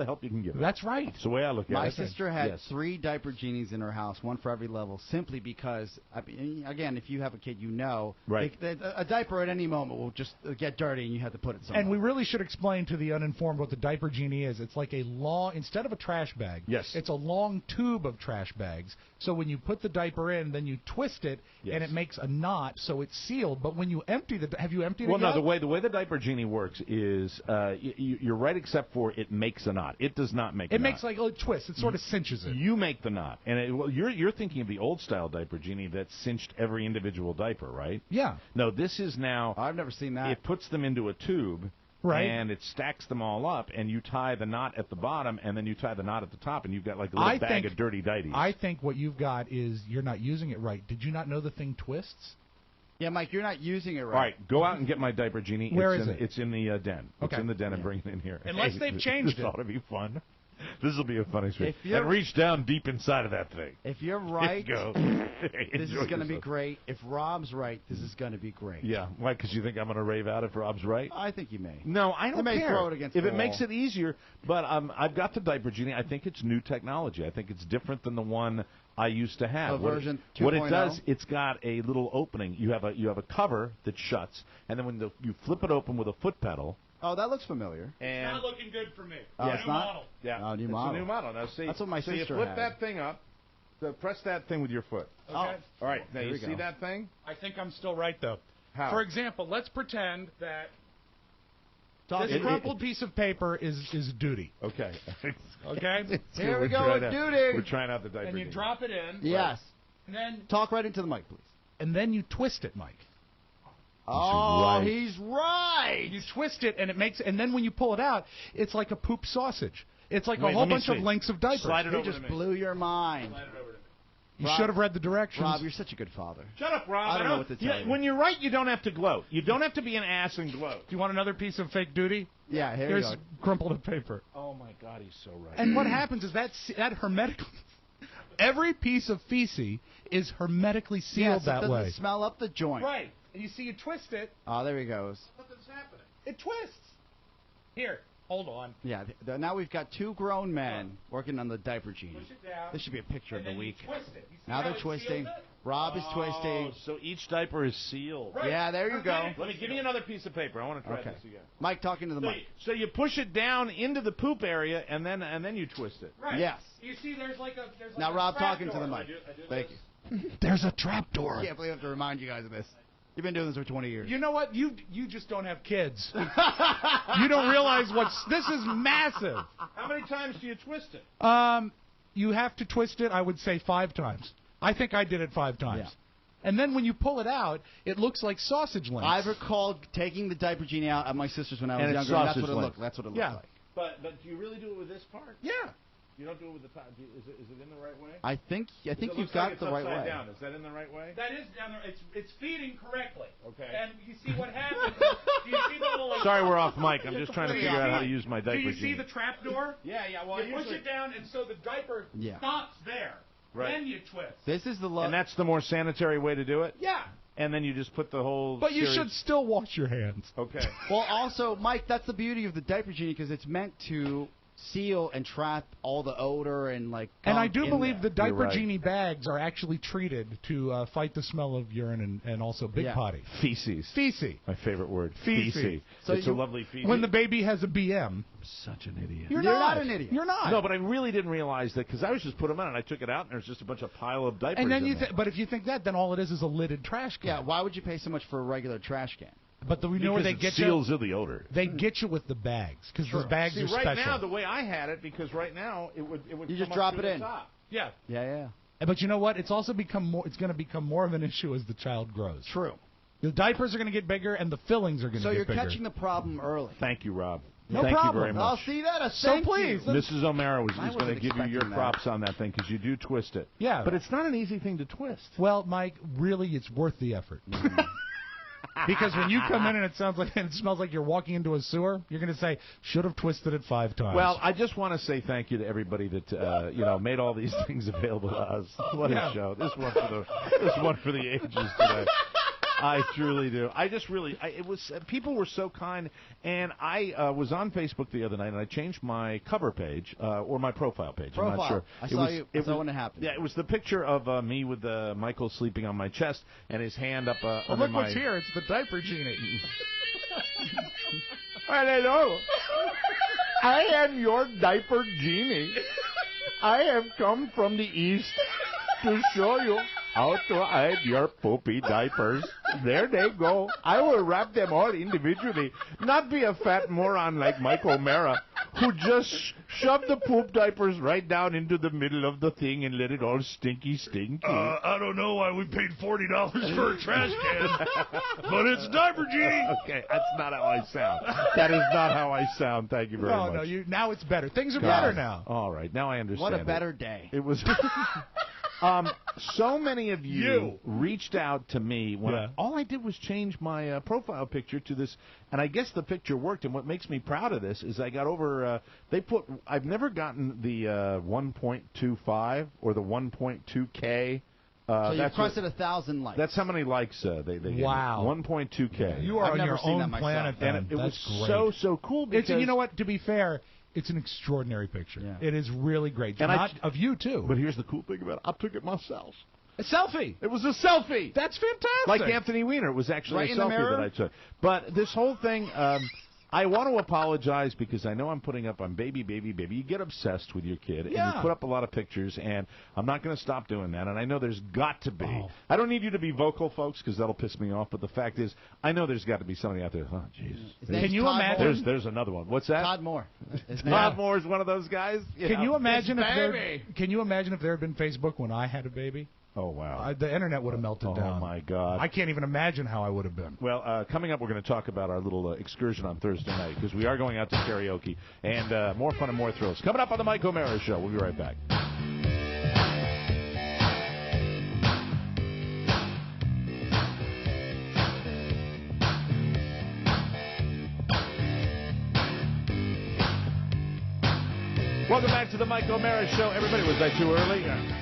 help you can give them. That's right. That's the way I look at it. My sister had 3 diaper genies in her house, one for every level, simply because, again, if you have a kid, a diaper at any moment will just get dirty, and you have to put it somewhere. And we really should explain to the uninformed what the diaper genie is. It's like a long, instead of a trash bag, it's a long tube of trash bags. So when you put the diaper in, then you twist it, and it makes a knot, so it's sealed. But when you empty have you emptied it yet? Well, no, the way the diaper genie works is, you're right, except for it makes a knot. It does not make a knot. It makes like a twist. It sort of cinches it. You make the knot. And you're thinking of the old-style diaper genie that cinched every individual diaper, right? Yeah. No, this is now... I've never seen that. It puts them into a tube... Right. And it stacks them all up, and you tie the knot at the bottom, and then you tie the knot at the top, and you've got like a little bag of dirty dighties. I think what you've got is you're not using it right. Did you not know the thing twists? Yeah, Mike, you're not using it right. All right, go out and get my diaper genie. Where is it? It's in the den. Okay. It's in the den and bring it in here. Unless they've changed it. This ought to be fun. This will be a funny stream. And reach down deep inside of that thing. If you're right, go. This is going to be great. If Rob's right, this is going to be great. Yeah. Why? Because you think I'm going to rave out if Rob's right? I think you may. No, I don't care. May throw it against if the it makes it easier. But I've got the diaper genie. I think it's new technology. I think it's different than the one I used to have. So version 2.0? What it does, it's got a little opening. You have a cover that shuts, and then when you flip it open with a foot pedal. Oh, that looks familiar. And It's not looking good for me. Oh, New it's not? model. Yeah, Oh, new it's model. a new model. Now see, That's what my so sister you flip had. that thing up. So press that thing with your foot. Okay. Oh. All right, now There you we see go. that thing? I think I'm still right, though. How? For example, let's pretend that Talk- this crumpled piece of paper is duty. Okay. Okay? Here we We're go trying with out- duty. We're trying out the diaper. And you game. drop it in. Yes. And then Talk right into the mic, please. you twist it, Mike. Oh, right. he's right. You twist it, and it makes. And then when you pull it out, it's like a poop sausage. It's like Wait, a whole let me bunch of see. lengths of diapers. Slide it He over just to me. blew your mind. You Rob- should have read the directions. Rob, you're such a good father. Shut up, Rob. I don't know what to tell you. When you're right, you don't have to gloat. You don't have to be an ass and gloat. Do you want another piece of fake duty? Yeah, here Here's you go. crumpled up paper. Oh my God, he's so right. And what happens is that hermetically, every piece of feces is hermetically sealed Yes, that it doesn't way. smell up the joint. Right. And you see, you twist it. Oh, there he goes. Nothing's happening. It twists. Here, hold on. Yeah, now we've got two grown men working on the diaper genie. Push it down. This should be a picture of and the then week. You twist it. You see Now how they're it twisting. seals it? Rob is twisting. Oh, so each diaper is sealed. Right. Yeah, there you go. Let me give me another piece of paper. I want to try Okay. this again. Mike talking to the mic. So you push it down into the poop area, and then you twist it. Right. Yes. You see, there's like a Now, Rob trap talking to door. the mic. Thank you. There's a trap door. I can't believe I have to remind you guys of this. You've been doing this for 20 years. You know what? You just don't have kids. You don't realize this is massive. How many times do you twist it? You have to twist it, I would say 5 times. I think I did it 5 times. Yeah. And then when you pull it out, it looks like sausage links. I recalled taking the diaper genie out at my sister's when I was And it's younger. And that's sausage what it links. looked. That's what it looked Yeah. like. But do you really do it with this part? Yeah. You don't do it with the top. Is it in the right way? I think It you've looks got like it's the right upside way. down. Is that in the right way? That is down there. It's feeding correctly. Okay. And you see what happens. Do you see the little? Sorry, we're off mic. I'm just trying to figure out how to use my diaper Do you see genie. the trap door? Yeah. Well, You push it down, and so the diaper Yeah. stops there. Right. Then you twist. This is the And that's the more sanitary way to do it. Yeah. And then you just put the whole. But you series- should still wash your hands. Okay. Well, also, Mike, that's the beauty of the diaper genie because it's meant to seal and trap all the odor and like. And I gunk do in believe there. the diaper You're right. genie bags are actually treated to fight the smell of urine and also big Yeah. potty. Feces. Feces. My favorite word. Feces. So It's a you- lovely feces. When the baby has a BM, Such an idiot. You're not an idiot. You're not. No, but I really didn't realize that because I was just put them on and I took it out and there's just a bunch of pile of diapers. And then in there. but if you think that, then all it is a lidded trash can. Yeah. Why would you pay so much for a regular trash can? But you know where they Because get it seals you? in the odor. They get you with the bags because the bags See, are right special. now the way I had it, because right now it would You come just up drop through it the in. top. Yeah. Yeah. But you know what? It's also become more. It's going to become more of an issue as the child grows. True. The diapers are going to get bigger, and the fillings are going to So get you're bigger. catching the problem early. Thank you, Rob. No Thank problem. you very much. I'll see that. So please. Mrs. O'Mara is I going to wasn't give you your expecting that. props on that thing because you do twist it. Yeah. But it's not an easy thing to twist. Well, Mike, really, it's worth the effort. Because when you come in and it smells like you're walking into a sewer, you're going to say, should have twisted it 5 times. Well, I just want to say thank you to everybody that made all these things available to us. What a show! This one for the ages today. I truly do. People were so kind, and I was on Facebook the other night, and I changed my cover page or my profile page. I'm not sure. I saw when it happened. Yeah, it was the picture of me with Michael sleeping on my chest and his hand up under look my. what's here. It's the diaper genie. Hello. I am your diaper genie. I have come from the east to show you how to hide your poopy diapers. There they go. I will wrap them all individually. Not be a fat moron like Mike O'Mara, who just shoved the poop diapers right down into the middle of the thing and let it all stinky. I don't know why we paid $40 for a trash can, but it's diaper genie. Okay, that's not how I sound. That is not how I sound. Thank you very much. No, now it's better. Things are better now. All right, now I understand. What a better day. It was. So many of you reached out to me when all I did was change my profile picture to this, and I guess the picture worked. And what makes me proud of this is I got over. I've never gotten the 1.25 or the 1.2K. So you've crossed 1,000 likes. That's how many likes they gave me. Wow. 1.2K. You are I've on never your seen own that myself. planet. And Then. it That's was great. so cool because You know what? To be fair, It's an extraordinary picture. Yeah. It is really great. And Not of you, too. But here's the cool thing about it. I took it myself. A selfie. It was a selfie. That's fantastic. Like Anthony Weiner. It was actually Right a in the selfie mirror? that I took. But this whole thing, I want to apologize because I know I'm putting up on baby. You get obsessed with your kid, and you put up a lot of pictures, and I'm not going to stop doing that. And I know there's got to be. Oh. I don't need you to be vocal, folks, because that'll piss me off. But the fact is, I know there's got to be somebody out there. Oh, jeez. Can you imagine? There's another one. What's that? Todd Moore. Todd Moore is one of those guys. Can you imagine if there had been Facebook when I had a baby? Oh, wow. The internet would have melted down. Oh, my God. I can't even imagine how I would have been. Well, coming up, we're going to talk about our little excursion on Thursday night, because we are going out to karaoke, and more fun and more thrills. Coming up on the Mike O'Mara Show. We'll be right back. Welcome back to the Mike O'Mara Show. Everybody, was I too early? Yeah.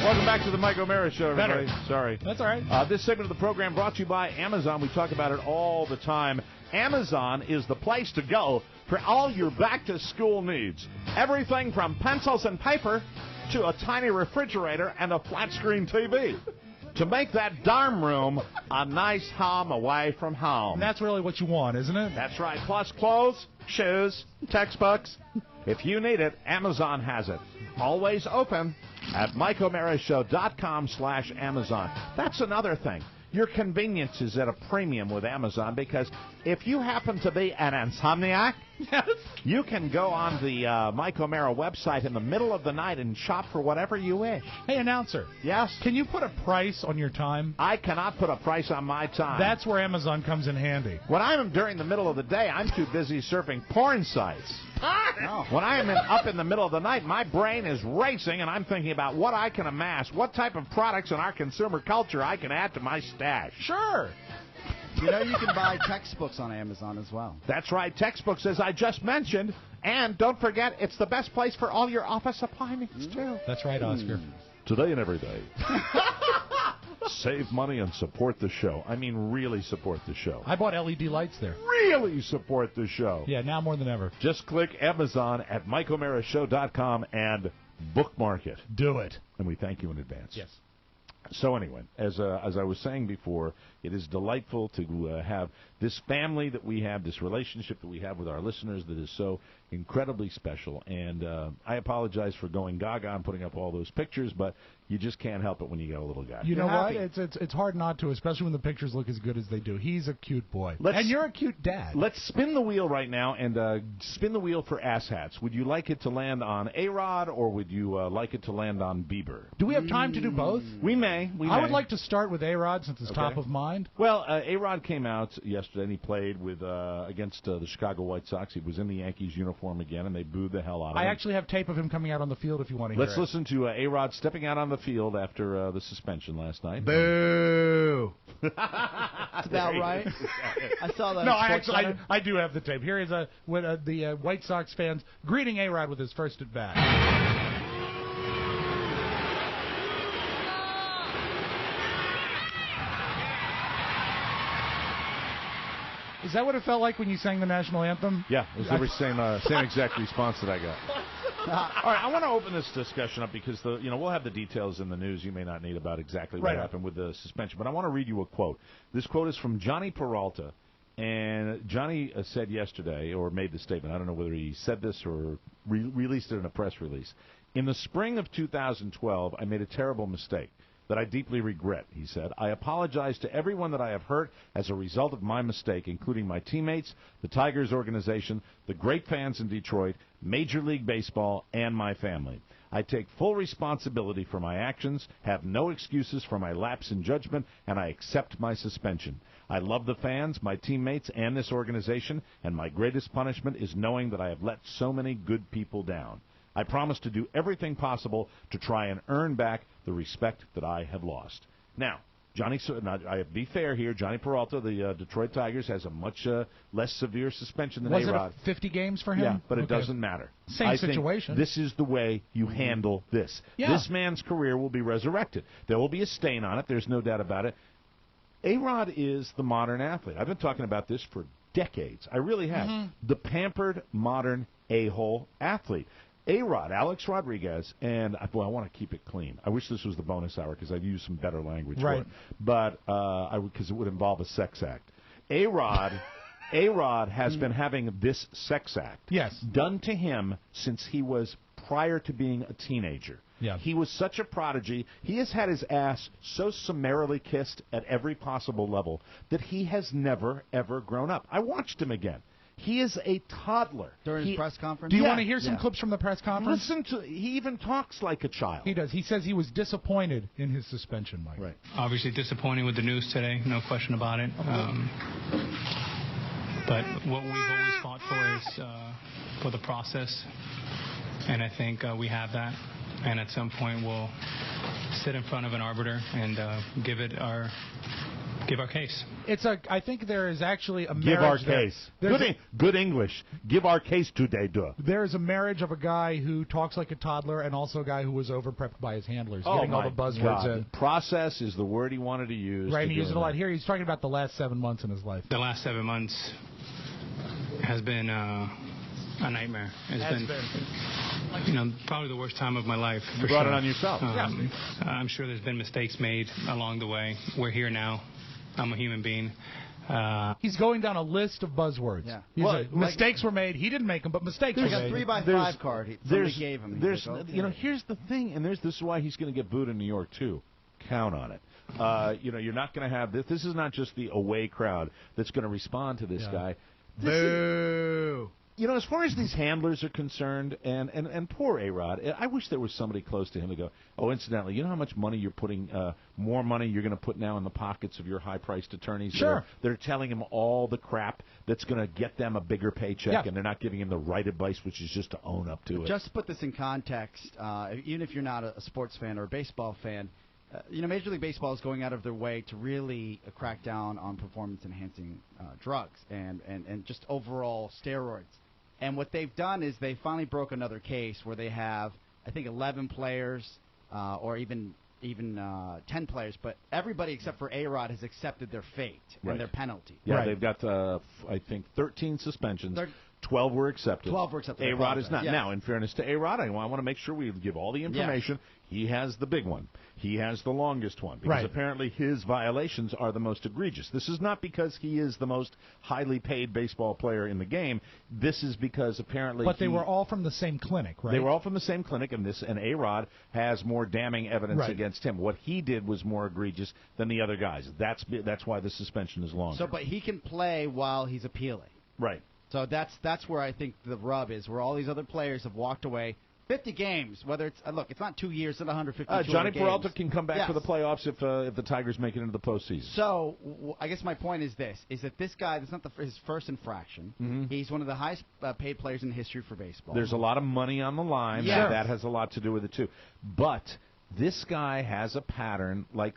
Welcome back to the Mike O'Mara Show, everybody. Better. Sorry. That's all right. This segment of the program brought to you by Amazon. We talk about it all the time. Amazon is the place to go for all your back-to-school needs. Everything from pencils and paper to a tiny refrigerator and a flat-screen TV. To make that dorm room a nice home away from home. And that's really what you want, isn't it? That's right. Plus clothes, shoes, textbooks. If you need it, Amazon has it. Always open at MikeOMaraShow.com/Amazon. That's another thing. Your convenience is at a premium with Amazon, because if you happen to be an insomniac, you can go on the Mike O'Mara website in the middle of the night and shop for whatever you wish. Hey, announcer. Yes? Can you put a price on your time? I cannot put a price on my time. That's where Amazon comes in handy. When I'm during the middle of the day, I'm too busy surfing porn sites. No. When I am up in the middle of the night, my brain is racing, and I'm thinking about what I can amass, what type of products in our consumer culture I can add to my stash. Sure. You know, you can buy textbooks on Amazon as well. That's right, textbooks, as I just mentioned. And don't forget, it's the best place for all your office supply needs, too. That's right, Oscar. Today and every day. Save money and support the show. I mean, really support the show. I bought LED lights there. Really support the show. Yeah, now more than ever. Just click Amazon at MikeOMaraShow.com and bookmark it. Do it. And we thank you in advance. Yes. So anyway, as I was saying before, it is delightful to have this family that we have, this relationship that we have with our listeners that is so incredibly special. And I apologize for going gaga and putting up all those pictures, but you just can't help it when you get a little guy. You know what? It's hard not to, especially when the pictures look as good as they do. He's a cute boy. And you're a cute dad. Let's spin the wheel right now and spin the wheel for asshats. Would you like it to land on A-Rod, or would you like it to land on Bieber? Do we have time to do both? We may. I would like to start with A-Rod since it's top of mind. Well, A-Rod came out yesterday and he played with against the Chicago White Sox. He was in the Yankees uniform again, and they booed the hell out of him. I actually have tape of him coming out on the field if you want to hear Let's listen to A-Rod stepping out on the field after the suspension last night. Boo! That's about right. I saw that. No, I do have the tape. Here is the White Sox fans greeting A-Rod with his first at bat. Is that what it felt like when you sang the national anthem? Yeah, it was the same exact response that I got. All right, I want to open this discussion up because we'll have the details in the news you may not need about exactly what happened with the suspension, but I want to read you a quote. This quote is from Johnny Peralta, and Johnny said yesterday, or made the statement, I don't know whether he said this or released it in a press release. In the spring of 2012, I made a terrible mistake that I deeply regret, he said. I apologize to everyone that I have hurt as a result of my mistake, including my teammates, the Tigers organization, the great fans in Detroit, Major League Baseball, and my family. I take full responsibility for my actions, have no excuses for my lapse in judgment, and I accept my suspension. I love the fans, my teammates, and this organization, and my greatest punishment is knowing that I have let so many good people down. I promise to do everything possible to try and earn back the respect that I have lost. Now, I be fair here. Johnny Peralta, the Detroit Tigers, has a much less severe suspension than A-Rod. Was it 50 games for him? Yeah, but it doesn't matter. Same situation. This is the way you handle this. Yeah. This man's career will be resurrected. There will be a stain on it. There's no doubt about it. A-Rod is the modern athlete. I've been talking about this for decades. I really have. The pampered, modern a-hole athlete. A-Rod, Alex Rodriguez, and I want to keep it clean. I wish this was the bonus hour because I've used some better language for it. But because it would involve a sex act. A-Rod has been having this sex act done to him since he was prior to being a teenager. Yeah. He was such a prodigy. He has had his ass so summarily kissed at every possible level that he has never, ever grown up. I watched him again. He is a toddler. During his press conference? Do you want to hear some clips from the press conference? Listen to. He even talks like a child. He does. He says he was disappointed in his suspension, Mike. Right. Obviously disappointing with the news today, no question about it. But what we've always fought for is for the process, and I think we have that. And at some point we'll sit in front of an arbiter and give our case. I think there is actually a marriage. Give our case. Good English. Give our case today, duh. There is a marriage of a guy who talks like a toddler and also a guy who was over-prepped by his handlers, getting all the buzzwords. Process is the word he wanted to use. Right, and he used it a lot here. He's talking about the last 7 months in his life. The last 7 months has been a nightmare. It's been probably the worst time of my life. You brought it on yourself. I'm sure there's been mistakes made along the way. We're here now. I'm a human being. He's going down a list of buzzwords. Yeah. Mistakes were made. He didn't make them, but mistakes were made. There's a 3x5 card. Somebody gave him. Here's the thing, and this is why he's going to get booed in New York too. Count on it. You're not going to have this. This is not just the away crowd that's going to respond to this guy. Boo. As far as these handlers are concerned, and poor A-Rod, I wish there was somebody close to him to go, oh, incidentally, you know how much money you're putting, more money you're going to put now in the pockets of your high-priced attorneys? Sure. They're telling him all the crap that's going to get them a bigger paycheck, and they're not giving him the right advice, which is just to own up to it. Just to put this in context, even if you're not a sports fan or a baseball fan, Major League Baseball is going out of their way to really crack down on performance-enhancing drugs and just overall steroids. And what they've done is they finally broke another case where they have, I think, 11 players or even 10 players, but everybody except for A-Rod has accepted their fate and their penalty. Yeah, they've got, I think, 13 suspensions. 12 were accepted. 12 were accepted. A-Rod is not. Yes. Now, in fairness to A-Rod, I want to make sure we give all the information. He has the big one. He has the longest one because apparently his violations are the most egregious. This is not because he is the most highly paid baseball player in the game. This is because apparently But they were all from the same clinic, right? They were all from the same clinic, and A-Rod has more damning evidence against him. What he did was more egregious than the other guys. That's why the suspension is longer. But he can play while he's appealing. Right. So that's where I think the rub is, where all these other players have walked away. 50 games, whether it's look, it's not 2 years, it's 150. Johnny Peralta can come back for the playoffs if the Tigers make it into the postseason. So I guess my point is this: is that this guy, that's not his first infraction. He's one of the highest paid players in history for baseball. There's a lot of money on the line. Yeah. That has a lot to do with it too. But this guy has a pattern, like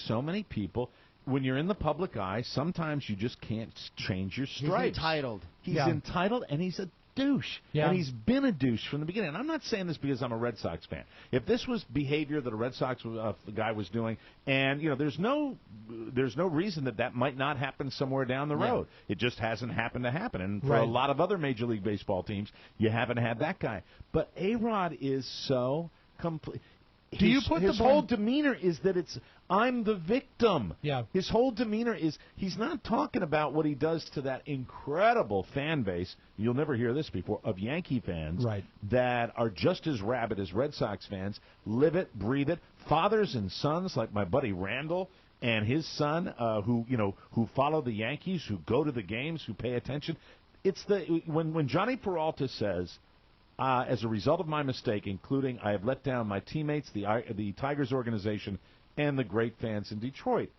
so many people. When you're in the public eye, sometimes you just can't change your stripes. He's entitled. He's entitled, and he's a douche. Yeah. And he's been a douche from the beginning. And I'm not saying this because I'm a Red Sox fan. If this was behavior that a Red Sox guy was doing, and there's no reason that might not happen somewhere down the road. It just hasn't happened to happen. And for a lot of other Major League Baseball teams, you haven't had that guy. But A-Rod is so complete. His whole demeanor is that I'm the victim. Yeah. His whole demeanor is he's not talking about what he does to that incredible fan base. You'll never hear this before, of Yankee fans that are just as rabid as Red Sox fans, live it, breathe it. Fathers and sons like my buddy Randall and his son who follow the Yankees, who go to the games, who pay attention. It's when Johnny Peralta says, as a result of my mistake, including I have let down my teammates, the Tigers organization, and the great fans in Detroit.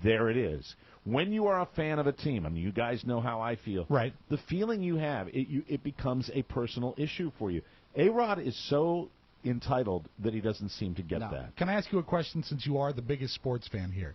There it is. When you are a fan of a team, and you guys know how I feel, the feeling you have, it becomes a personal issue for you. A-Rod is so entitled that he doesn't seem to get that. Can I ask you a question since you are the biggest sports fan here?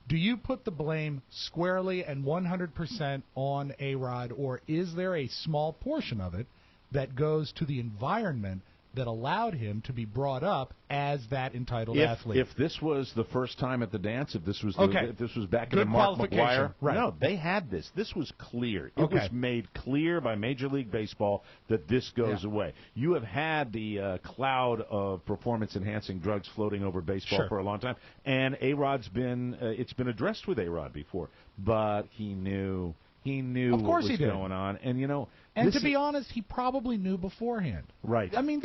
Do you put the blame squarely and 100% on A-Rod, or is there a small portion of it that goes to the environment that allowed him to be brought up as that entitled athlete. If this was the first time at the dance, if this was if this was back in Good the Mark qualification. McGwire, Right. no, they had this. This was clear. It was made clear by Major League Baseball that this goes away. You have had the cloud of performance-enhancing drugs floating over baseball for a long time, and A-Rod's been it's been addressed with A-Rod before, but he knew. He knew of course what was he did. going on, and And to be honest, he probably knew beforehand. Right. I mean,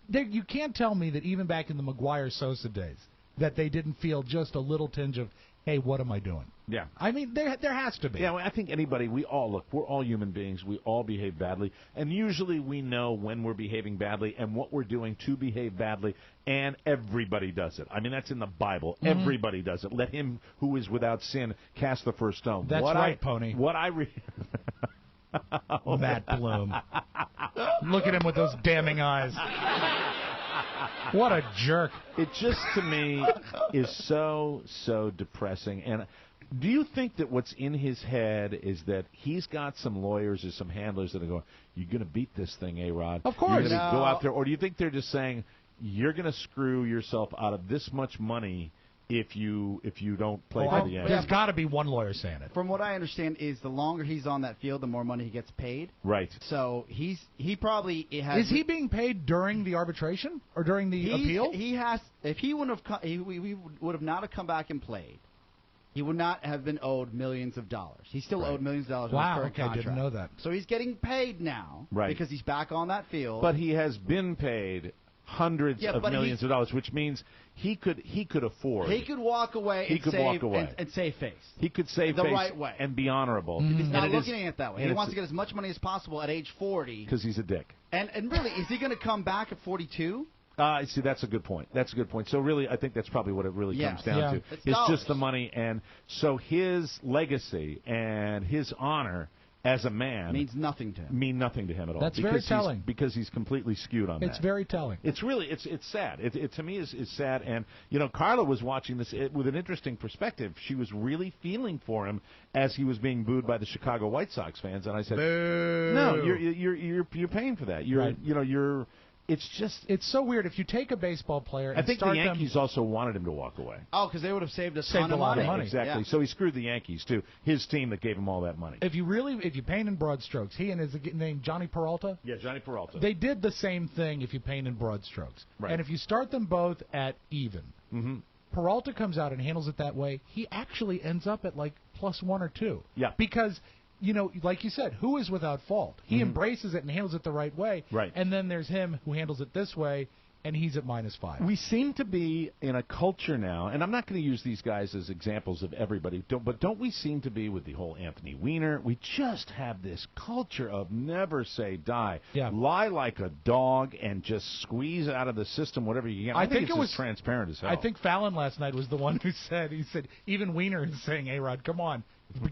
you can't tell me that even back in the McGuire-Sosa days that they didn't feel just a little tinge of, hey, what am I doing? Yeah. I mean, there has to be. Yeah, well, I think anybody, we're all human beings. We all behave badly. And usually we know when we're behaving badly and what we're doing to behave badly, and everybody does it. I mean, that's in the Bible. Mm-hmm. Everybody does it. Let him who is without sin cast the first stone. That's right, Pony. What I Matt Bloom. Look at him with those damning eyes. What a jerk. It just, to me, is so depressing. And do you think that what's in his head is that he's got some lawyers or some handlers that are going, you're going to beat this thing, A-Rod? Of course. You're going to go out there. Or do you think they're just saying, you're going to screw yourself out of this much money if you don't play for the Yankees? There's got to be one lawyer saying it. From what I understand is the longer he's on that field, the more money he gets paid. Right. So he probably has. Is he being paid during the arbitration or during the appeal? He has. If he wouldn't have, we would have not have come back and played. He would not have been owed millions of dollars. He's still owed millions of dollars. Wow. On his current I contract. didn't know that. So he's getting paid now, right? Because he's back on that field. But he has been paid hundreds of millions of dollars, which means he could afford. He could walk away. And save face. He could save the face right way and be honorable. Mm-hmm. He's not looking at it that way. He wants to get as much money as possible at age 40. Because he's a dick. And really, is he going to come back at 42? See, that's a good point. So really, I think that's probably what it really comes down to. It's just the money, and so his legacy and his honor as a man means nothing to him. At all. That's very telling. Because he's completely skewed on that. It's very telling. It's really it's sad. It to me is sad. And Carla was watching this with an interesting perspective. She was really feeling for him as he was being booed by the Chicago White Sox fans. And I said, boo. no, you're paying for that. You're It's so weird. If you take a baseball player and I think start the Yankees also wanted him to walk away. Oh, because they would have saved a lot of money. Exactly. Yeah. So he screwed the Yankees too. His team that gave him all that money. If you paint in broad strokes, he and his name Johnny Peralta. Yeah, Johnny Peralta. They did the same thing. If you paint in broad strokes, right. And if you start them both at even, Peralta comes out and handles it that way. He actually ends up at like +1 or 2. Yeah. Because like you said, who is without fault? He embraces it and handles it the right way. Right. And then there's him who handles it this way, and he's at -5. We seem to be in a culture now, and I'm not going to use these guys as examples of everybody, but don't we seem to be with the whole Anthony Weiner? We just have this culture of never say die. Yeah. Lie like a dog and just squeeze out of the system whatever you can. I think it was transparent as hell. I think Fallon last night was the one who said, even Weiner is saying, A-Rod, come on.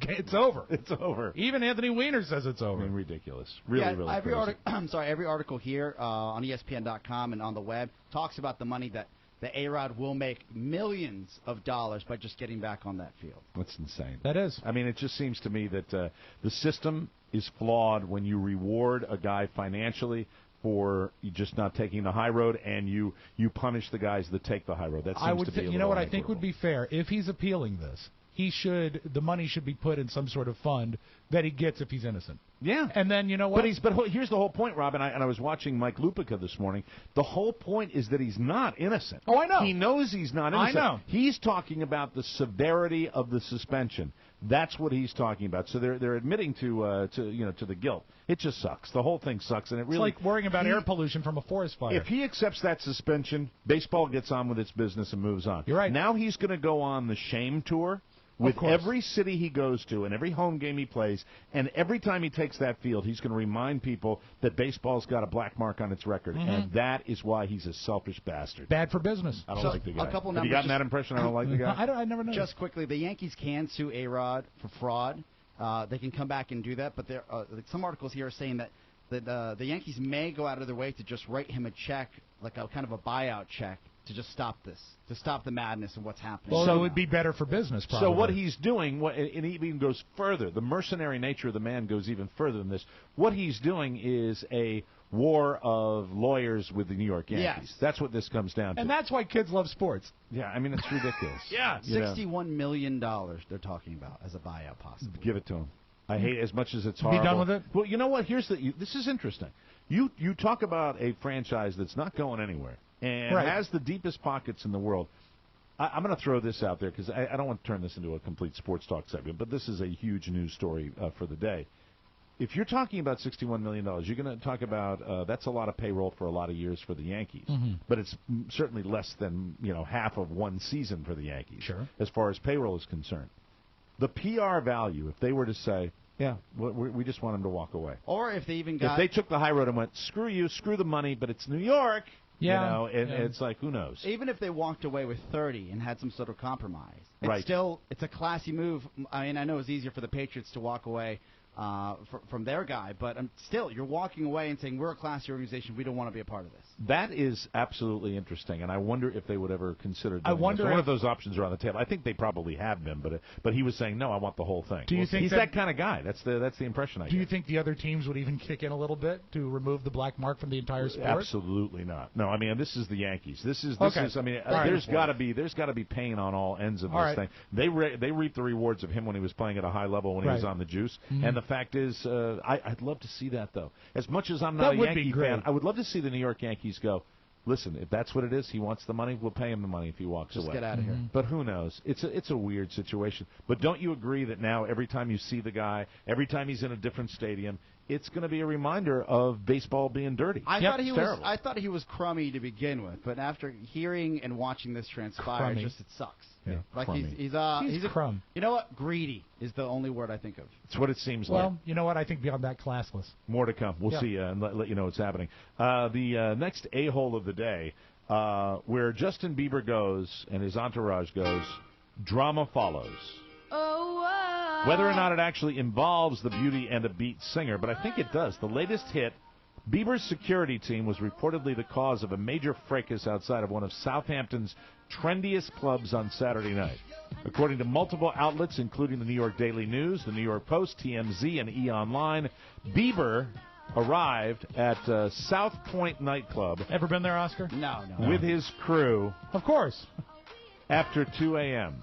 It's over. It's over. Even Anthony Weiner says it's over. I mean, ridiculous. Really crazy. Every article here on ESPN.com and on the web talks about the money that the A-Rod will make millions of dollars by just getting back on that field. That's insane. That is. I mean, it just seems to me that the system is flawed when you reward a guy financially for just not taking the high road, and you punish the guys that take the high road. That seems to be you know what I think would be fair? If he's appealing this, the money should be put in some sort of fund that he gets if he's innocent. Yeah. And then, you know what? But here's the whole point, Rob, and I was watching Mike Lupica this morning. The whole point is that he's not innocent. Oh, I know. He knows he's not innocent. I know. He's talking about the severity of the suspension. That's what he's talking about. So they're admitting to the guilt. It just sucks. The whole thing sucks, and it really. It's like worrying about air pollution from a forest fire. If he accepts that suspension, baseball gets on with its business and moves on. You're right. Now he's going to go on the shame tour with every city he goes to and every home game he plays, and every time he takes that field, he's going to remind people that baseball's got a black mark on its record, and that is why he's a selfish bastard. Bad for business. I don't like the guy. Have you gotten that impression? I don't like the guy. I never know. Just quickly, the Yankees can sue A-Rod for fraud. They can come back and do that, but there some articles here are saying that the Yankees may go out of their way to just write him a check, like a kind of a buyout check, to just stop this, to stop the madness and what's happening. Well, so it would be better for business, probably. So what he's doing, and it even goes further. The mercenary nature of the man goes even further than this. What he's doing is a war of lawyers with the New York Yankees. Yes. That's what this comes down to. And that's why kids love sports. Yeah, I mean, it's ridiculous. Yeah. $61 million they're talking about as a buyout possible. Give it to him. I hate it as much as it's horrible. Be done with it? Well, you know what? This is interesting. You talk about a franchise that's not going anywhere and has the deepest pockets in the world. I'm going to throw this out there because I don't want to turn this into a complete sports talk segment, but this is a huge news story for the day. If you're talking about $61 million, you're going to talk about that's a lot of payroll for a lot of years for the Yankees. Mm-hmm. But it's certainly less than half of one season for the Yankees. Sure. As far as payroll is concerned, the PR value, if they were to say, yeah, we just want him to walk away, or if they even if they took the high road and went, screw you, screw the money, but it's New York. Yeah. It's like, who knows? Even if they walked away with 30 and had some sort of compromise, right. It's a classy move. I mean, I know it's easier for the Patriots to walk away from their guy, but still, you're walking away and saying, we're a classy organization, we don't want to be a part of this. That is absolutely interesting, and I wonder if they would ever consider doing one of those options are on the table. I think they probably have been, but he was saying, no, I want the whole thing. Do you think he's that kind of guy? That's the impression I get. Do you think the other teams would even kick in a little bit to remove the black mark from the entire sport? Absolutely not. No, I mean, this is the Yankees. This is. I mean, right. there's got to be pain on all ends of this thing. They reap the rewards of him when he was playing at a high level when he was on the juice, and the fact is. I'd love to see that, though. As much as I'm not a Yankee fan, I would love to see the New York Yankees go, listen, if that's what it is, he wants the money, we'll pay him the money if he walks away. Just get out of here. But who knows? It's a weird situation. But don't you agree that now every time you see the guy, every time he's in a different stadium, it's going to be a reminder of baseball being dirty? I thought he was crummy to begin with, but after hearing and watching this transpire, it sucks. Yeah, like crummy. he's a crumb. You know what? Greedy is the only word I think of. It's what it seems like. Well, you know what? I think beyond that, classless. More to come. We'll see and let you know what's happening. The next a-hole of the day, where Justin Bieber goes and his entourage goes, drama follows. Whether or not it actually involves the Beauty and the Beat singer, but I think it does. The latest hit, Bieber's security team was reportedly the cause of a major fracas outside of one of Southampton's trendiest clubs on Saturday night. According to multiple outlets, including the New York Daily News, the New York Post, TMZ, and E! Online, Bieber arrived at South Point nightclub. Ever been there, Oscar? No. With his crew. Of course. After 2 a.m.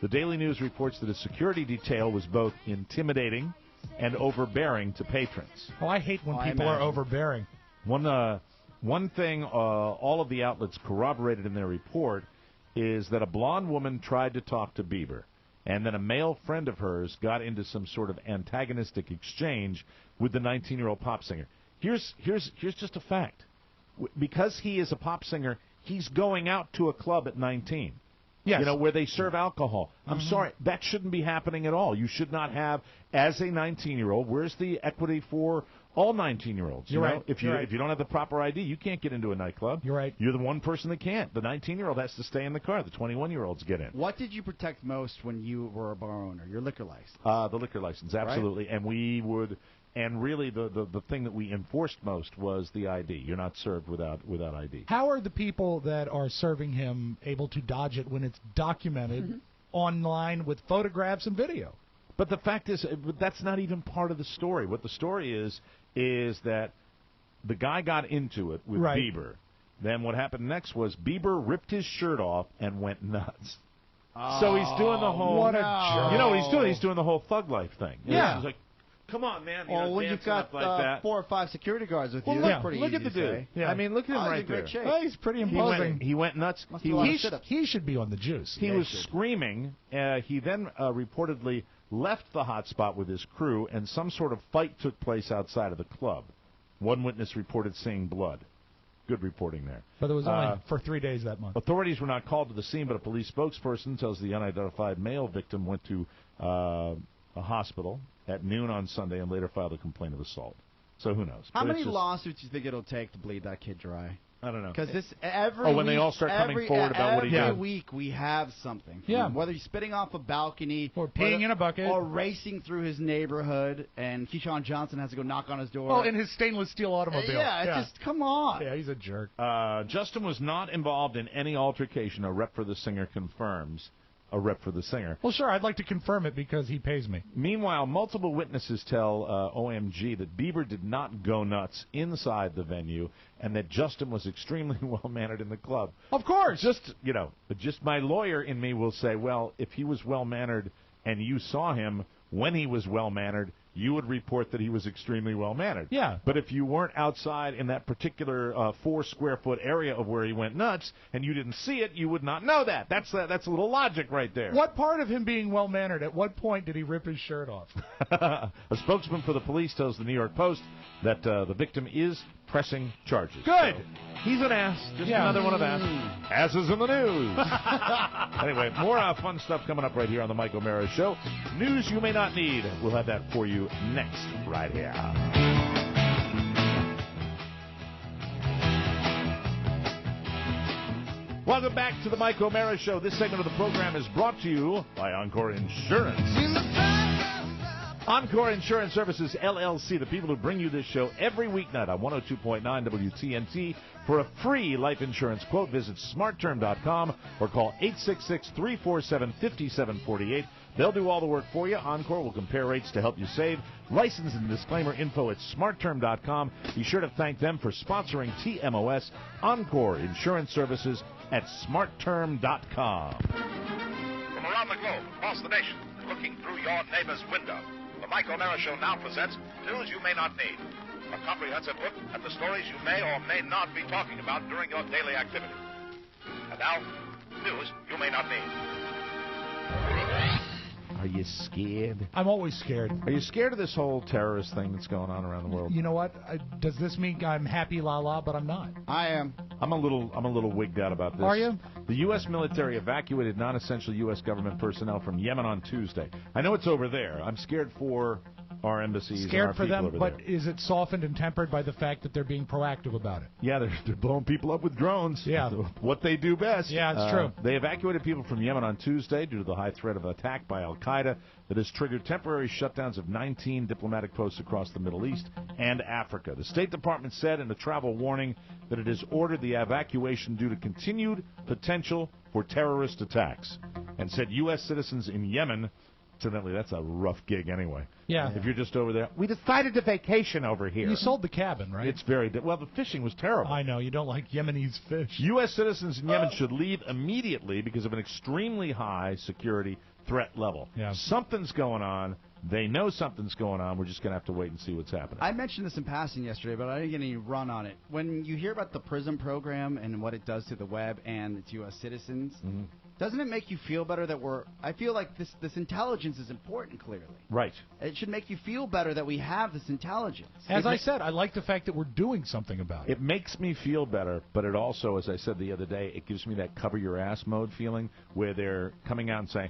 The Daily News reports that a security detail was both intimidating and overbearing to patrons. Oh, I hate when people are overbearing. One thing all of the outlets corroborated in their report is that a blonde woman tried to talk to Bieber, and then a male friend of hers got into some sort of antagonistic exchange with the 19-year-old pop singer. Here's just a fact. Because he is a pop singer, he's going out to a club at 19. Yes. Where they serve alcohol. I'm sorry, that shouldn't be happening at all. You should not have, as a 19-year-old, where's the equity for all 19-year-olds? You're right. If you don't have the proper ID, you can't get into a nightclub. You're right. You're the one person that can't. The 19-year-old has to stay in the car. The 21-year-olds get in. What did you protect most when you were a bar owner? Your liquor license. The liquor license, absolutely. Right? And we would... And really, the thing that we enforced most was the ID. You're not served without ID. How are the people that are serving him able to dodge it when it's documented online with photographs and video? But the fact is, that's not even part of the story. What the story is that the guy got into it with Bieber. Then what happened next was Bieber ripped his shirt off and went nuts. So he's doing the whole... What a jerk. You know what he's doing? He's doing the whole thug life thing. Yeah. He's like, come on, man. When you've got like that. 4 or 5 security guards with you, look, that's pretty look easy at the to dude. say. Yeah. I mean, look at him right there. Shape. Oh, he's pretty imposing. He went nuts. He should be on the juice. He was screaming. He then reportedly left the hot spot with his crew, and some sort of fight took place outside of the club. One witness reported seeing blood. Good reporting there. But it was only for 3 days that month. Authorities were not called to the scene, but a police spokesperson tells the unidentified male victim went to a hospital at noon on Sunday and later filed a complaint of assault. So who knows? How many lawsuits do you think it'll take to bleed that kid dry? I don't know. Because when they all start coming forward about what he did. Every week we have something. Whether he's spitting off a balcony. Or peeing in a bucket. Or racing through his neighborhood, and Keyshawn Johnson has to go knock on his door. Oh, in his stainless steel automobile. Just come on. Yeah, he's a jerk. Justin was not involved in any altercation, a rep for the singer confirms. A rep for the singer. Well, sure, I'd like to confirm it because he pays me. Meanwhile, multiple witnesses tell OMG that Bieber did not go nuts inside the venue and that Justin was extremely well-mannered in the club. Of course. Just my lawyer in me will say, well, if he was well-mannered and you saw him when he was well-mannered, you would report that he was extremely well-mannered. Yeah. But if you weren't outside in that particular 4-square-foot area of where he went nuts and you didn't see it, you would not know that. That's a little logic right there. What part of him being well-mannered, at what point did he rip his shirt off? A spokesman for the police tells the New York Post that the victim is pressing charges. Good. So he's an ass. Just another one of that. Asses in the news. Anyway, more fun stuff coming up right here on the Mike O'Mara Show. News you may not need. We'll have that for you next, right here. Welcome back to the Mike O'Mara Show. This segment of the program is brought to you by Encore Insurance. Encore Insurance Services, LLC, the people who bring you this show every weeknight on 102.9 WTNT. For a free life insurance quote, visit smartterm.com or call 866-347-5748. They'll do all the work for you. Encore will compare rates to help you save. License and disclaimer info at smartterm.com. Be sure to thank them for sponsoring TMOS, Encore Insurance Services at smartterm.com. From around the globe, across the nation, looking through your neighbor's window, the Mike O'Mara Show now presents News You May Not Need. A comprehensive look at the stories you may or may not be talking about during your daily activity. And now, news you may not need. Are you scared? I'm always scared. Are you scared of this whole terrorist thing that's going on around the world? You know what? Does this mean I'm happy, la, but I'm not? I am. I'm a little wigged out about this. Are you? The U.S. military evacuated non-essential U.S. government personnel from Yemen on Tuesday. I know it's over there. I'm scared for our embassies. Scared and our for people them, over but there. is it softened and tempered by the fact that they're being proactive about it? Yeah, they're blowing people up with drones. Yeah. What they do best. Yeah, it's true. They evacuated people from Yemen on Tuesday due to the high threat of attack by al-Qaeda that has triggered temporary shutdowns of 19 diplomatic posts across the Middle East and Africa. The State Department said in a travel warning that it has ordered the evacuation due to continued potential for terrorist attacks and said U.S. citizens in Yemen. Incidentally, that's a rough gig anyway. Yeah. If you're just over there. We decided to vacation over here. You sold the cabin, right? It's well, the fishing was terrible. I know. You don't like Yemenis fish. U.S. citizens in Yemen should leave immediately because of an extremely high security threat level. Yeah. Something's going on. They know something's going on. We're just going to have to wait and see what's happening. I mentioned this in passing yesterday, but I didn't get any run on it. When you hear about the PRISM program and what it does to the web and its U.S. citizens, doesn't it make you feel better that I feel like this intelligence is important, clearly. Right. It should make you feel better that we have this intelligence. As I said, I like the fact that we're doing something about it. It makes me feel better, but it also, as I said the other day, it gives me that cover your ass mode feeling where they're coming out and saying,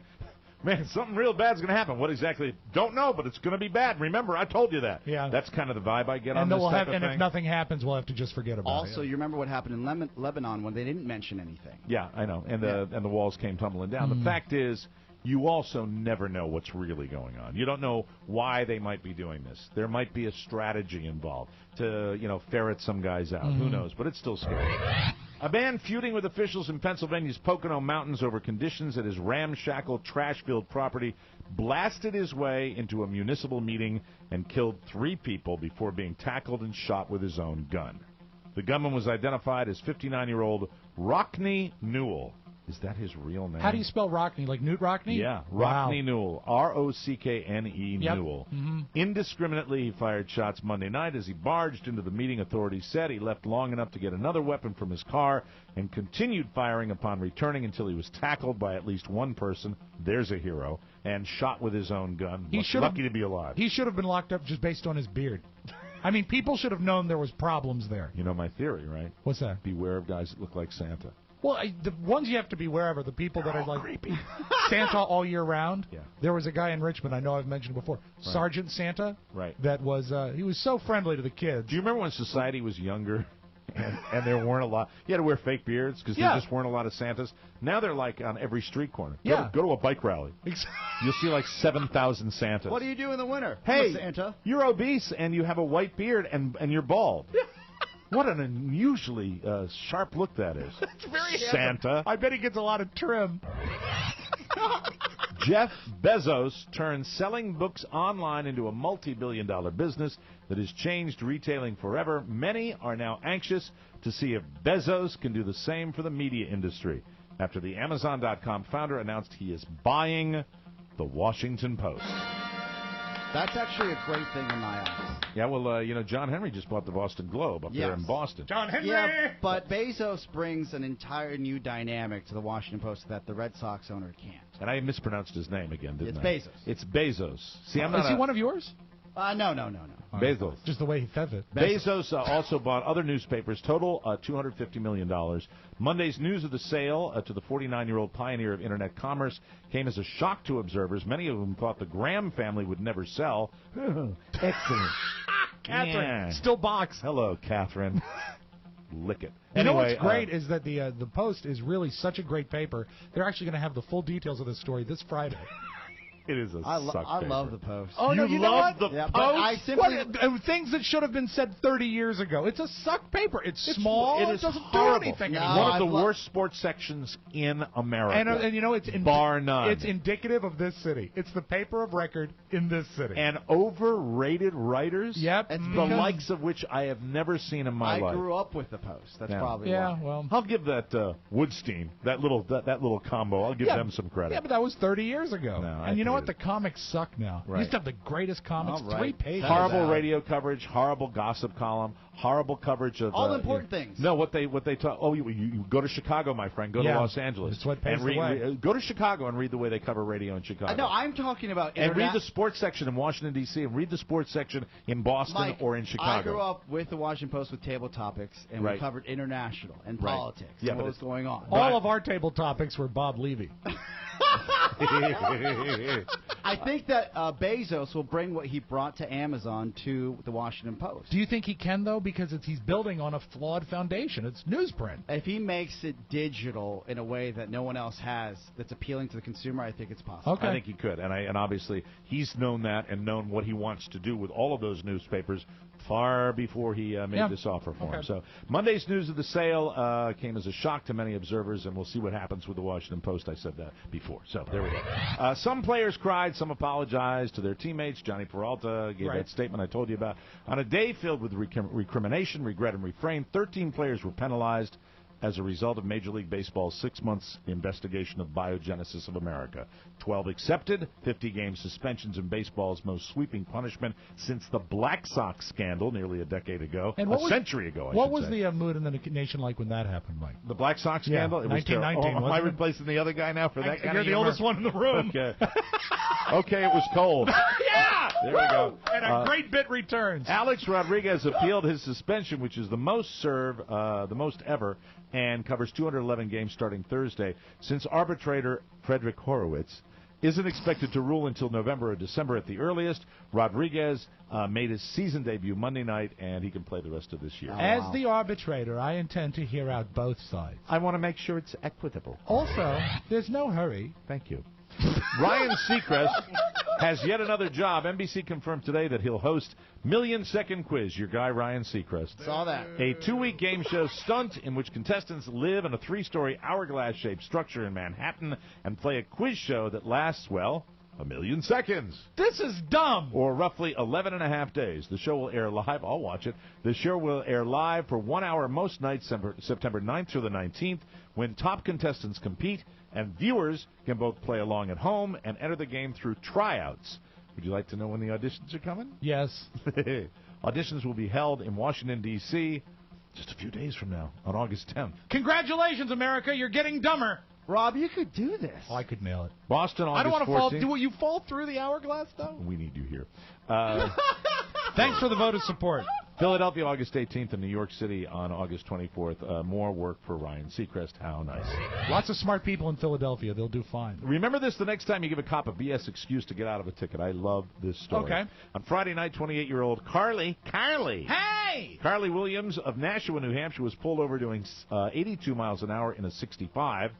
man, something real bad's going to happen. What exactly? Don't know, but it's going to be bad. Remember, I told you that. Yeah. That's kind of the vibe I get and on this type of and thing. if nothing happens, we'll have to just forget about it. Also, you remember what happened in Lebanon when they didn't mention anything. Yeah, I know. And the walls came tumbling down. The fact is, you also never know what's really going on. You don't know why they might be doing this. There might be a strategy involved to, ferret some guys out. Who knows? But it's still scary. A man feuding with officials in Pennsylvania's Pocono Mountains over conditions at his ramshackle, trash-filled property blasted his way into a municipal meeting and killed 3 people before being tackled and shot with his own gun. The gunman was identified as 59-year-old Rockney Newell. Is that his real name? How do you spell Rockney? Like Newt Rockney? Yeah, Wow. Rockney Newell. R-O-C-K-N-E Newell. Indiscriminately, he fired shots Monday night as he barged into the meeting. Authorities said he left long enough to get another weapon from his car and continued firing upon returning until he was tackled by at least one person. There's a hero. And shot with his own gun. Lucky to be alive. He should have been locked up just based on his beard. I mean, people should have known there was problems there. You know my theory, right? What's that? Beware of guys that look like Santa. Well, the ones you have to be aware of are the people that are like creepy. Santa all year round. Yeah. There was a guy in Richmond, I know I've mentioned before, Sergeant Santa. Right. That was, he was so friendly to the kids. Do you remember when society was younger and there weren't a lot. You had to wear fake beards because there just weren't a lot of Santas. Now they're like on every street corner. Go to a bike rally. You'll see like 7,000 Santas. What do you do in the winter? Hey, Santa. You're obese and you have a white beard and you're bald. What an unusually sharp look that is. That's very Santa. Handsome. I bet he gets a lot of trim. Jeff Bezos turned selling books online into a multi-billion-dollar business that has changed retailing forever. Many are now anxious to see if Bezos can do the same for the media industry after the Amazon.com founder announced he is buying the Washington Post. That's actually a great thing in my eyes. Yeah, well, John Henry just bought the Boston Globe up there in Boston. John Henry! Yeah, but Bezos brings an entire new dynamic to the Washington Post that the Red Sox owner can't. And I mispronounced his name again, didn't I? It's Bezos. It's Bezos. See, I'm not Is he one of yours? No. Bezos. Just the way he says it. Bezos also bought other newspapers, total $250 million. Monday's news of the sale to the 49-year-old pioneer of Internet commerce came as a shock to observers. Many of them thought the Graham family would never sell. Excellent. Catherine, still box. Hello, Catherine. Lick it. You know Anyway, what's great is that the Post is really such a great paper. They're actually going to have the full details of this story this Friday. It is a I suck love the Post. Oh, no, you know love what? the Yeah, Post? but I simply... Things that should have been said 30 years ago. It's a suck paper. It's small. It is doesn't horrible. do anything. No, anymore. One of the worst sports sections in America. And you know, it's bar none. It's indicative of this city. It's the paper of record in this city. And overrated writers. Yep. It's The because likes of which I have never seen in my life. I grew up with the Post. That's Yeah. probably yeah, why. well. I'll give that Woodstein, that little combo. I'll give them some credit. Yeah, but that was 30 years ago. No, I and you know hate what? The comics suck now. Right. Used to have the greatest comics, All right. 3 pages. Horrible radio coverage, horrible gossip column, horrible coverage of All important things. No, what they talk. Oh, you go to Chicago, my friend. Go to Los Angeles. It's what paves and the way. go to Chicago and read the way they cover radio in Chicago. No, I'm talking about and read the sports section in Washington D.C. and read the sports section in Boston Mike, or in Chicago. I grew up with the Washington Post with table topics, and we covered international and politics and what was going on. All of our table topics were Bob Levy. I think that Bezos will bring what he brought to Amazon to the Washington Post. Do you think he can, though? Because he's building on a flawed foundation. It's newsprint. If he makes it digital in a way that no one else has that's appealing to the consumer, I think it's possible. Okay. I think he could. And obviously he's known that and known what he wants to do with all of those newspapers far before he made this offer for him. So Monday's news of the sale came as a shock to many observers, and we'll see what happens with the Washington Post. I said that before. So there we go. Some players cried. Some apologized to their teammates. Johnny Peralta gave that statement I told you about. On a day filled with recrimination, regret, and refrain, 13 players were penalized as a result of Major League Baseball's 6 months investigation of biogenesis of America. 12 accepted, 50-game suspensions in baseball's most sweeping punishment since the Black Sox scandal nearly a decade ago, and century ago, What was the mood in the nation like when that happened, Mike? The Black Sox scandal? Yeah, 1919. Am I replacing the other guy now for that kind You're of the humor? oldest one in the room. Okay. Okay, it was cold. Yeah! There we go. And a great bit returns. Alex Rodriguez appealed his suspension, which is the most ever, and covers 211 games starting Thursday. Since arbitrator Frederick Horowitz isn't expected to rule until November or December at the earliest, Rodriguez made his season debut Monday night, and he can play the rest of this year. As the arbitrator, I intend to hear out both sides. I want to make sure it's equitable. Also, there's no hurry. Thank you. Ryan Seacrest has yet another job. NBC confirmed today that he'll host Million Second Quiz. Your guy, Ryan Seacrest. Saw that. A 2-week game show stunt in which contestants live in a 3-story hourglass-shaped structure in Manhattan and play a quiz show that lasts, well, 1,000,000 seconds. This is dumb. Or roughly 11 and a half days. The show will air live. I'll watch it. The show will air live for 1 hour most nights, September 9th through the 19th, when top contestants compete, and viewers can both play along at home and enter the game through tryouts. Would you like to know when the auditions are coming? Yes. Auditions will be held in Washington, D.C. just a few days from now, on August 10th. Congratulations, America. You're getting dumber. Rob, you could do this. Oh, I could nail it. Boston, August 14th. I don't want to fall. Do you fall through the hourglass, though? We need you here. Thanks for the vote of support. Philadelphia, August 18th, and New York City on August 24th. More work for Ryan Seacrest. How nice. Lots of smart people in Philadelphia. They'll do fine. Remember this the next time you give a cop a BS excuse to get out of a ticket. I love this story. Okay. On Friday night, 28-year-old Carly. Hey! Hey! Carly Williams of Nashua, New Hampshire, was pulled over doing 82 miles an hour in a 65.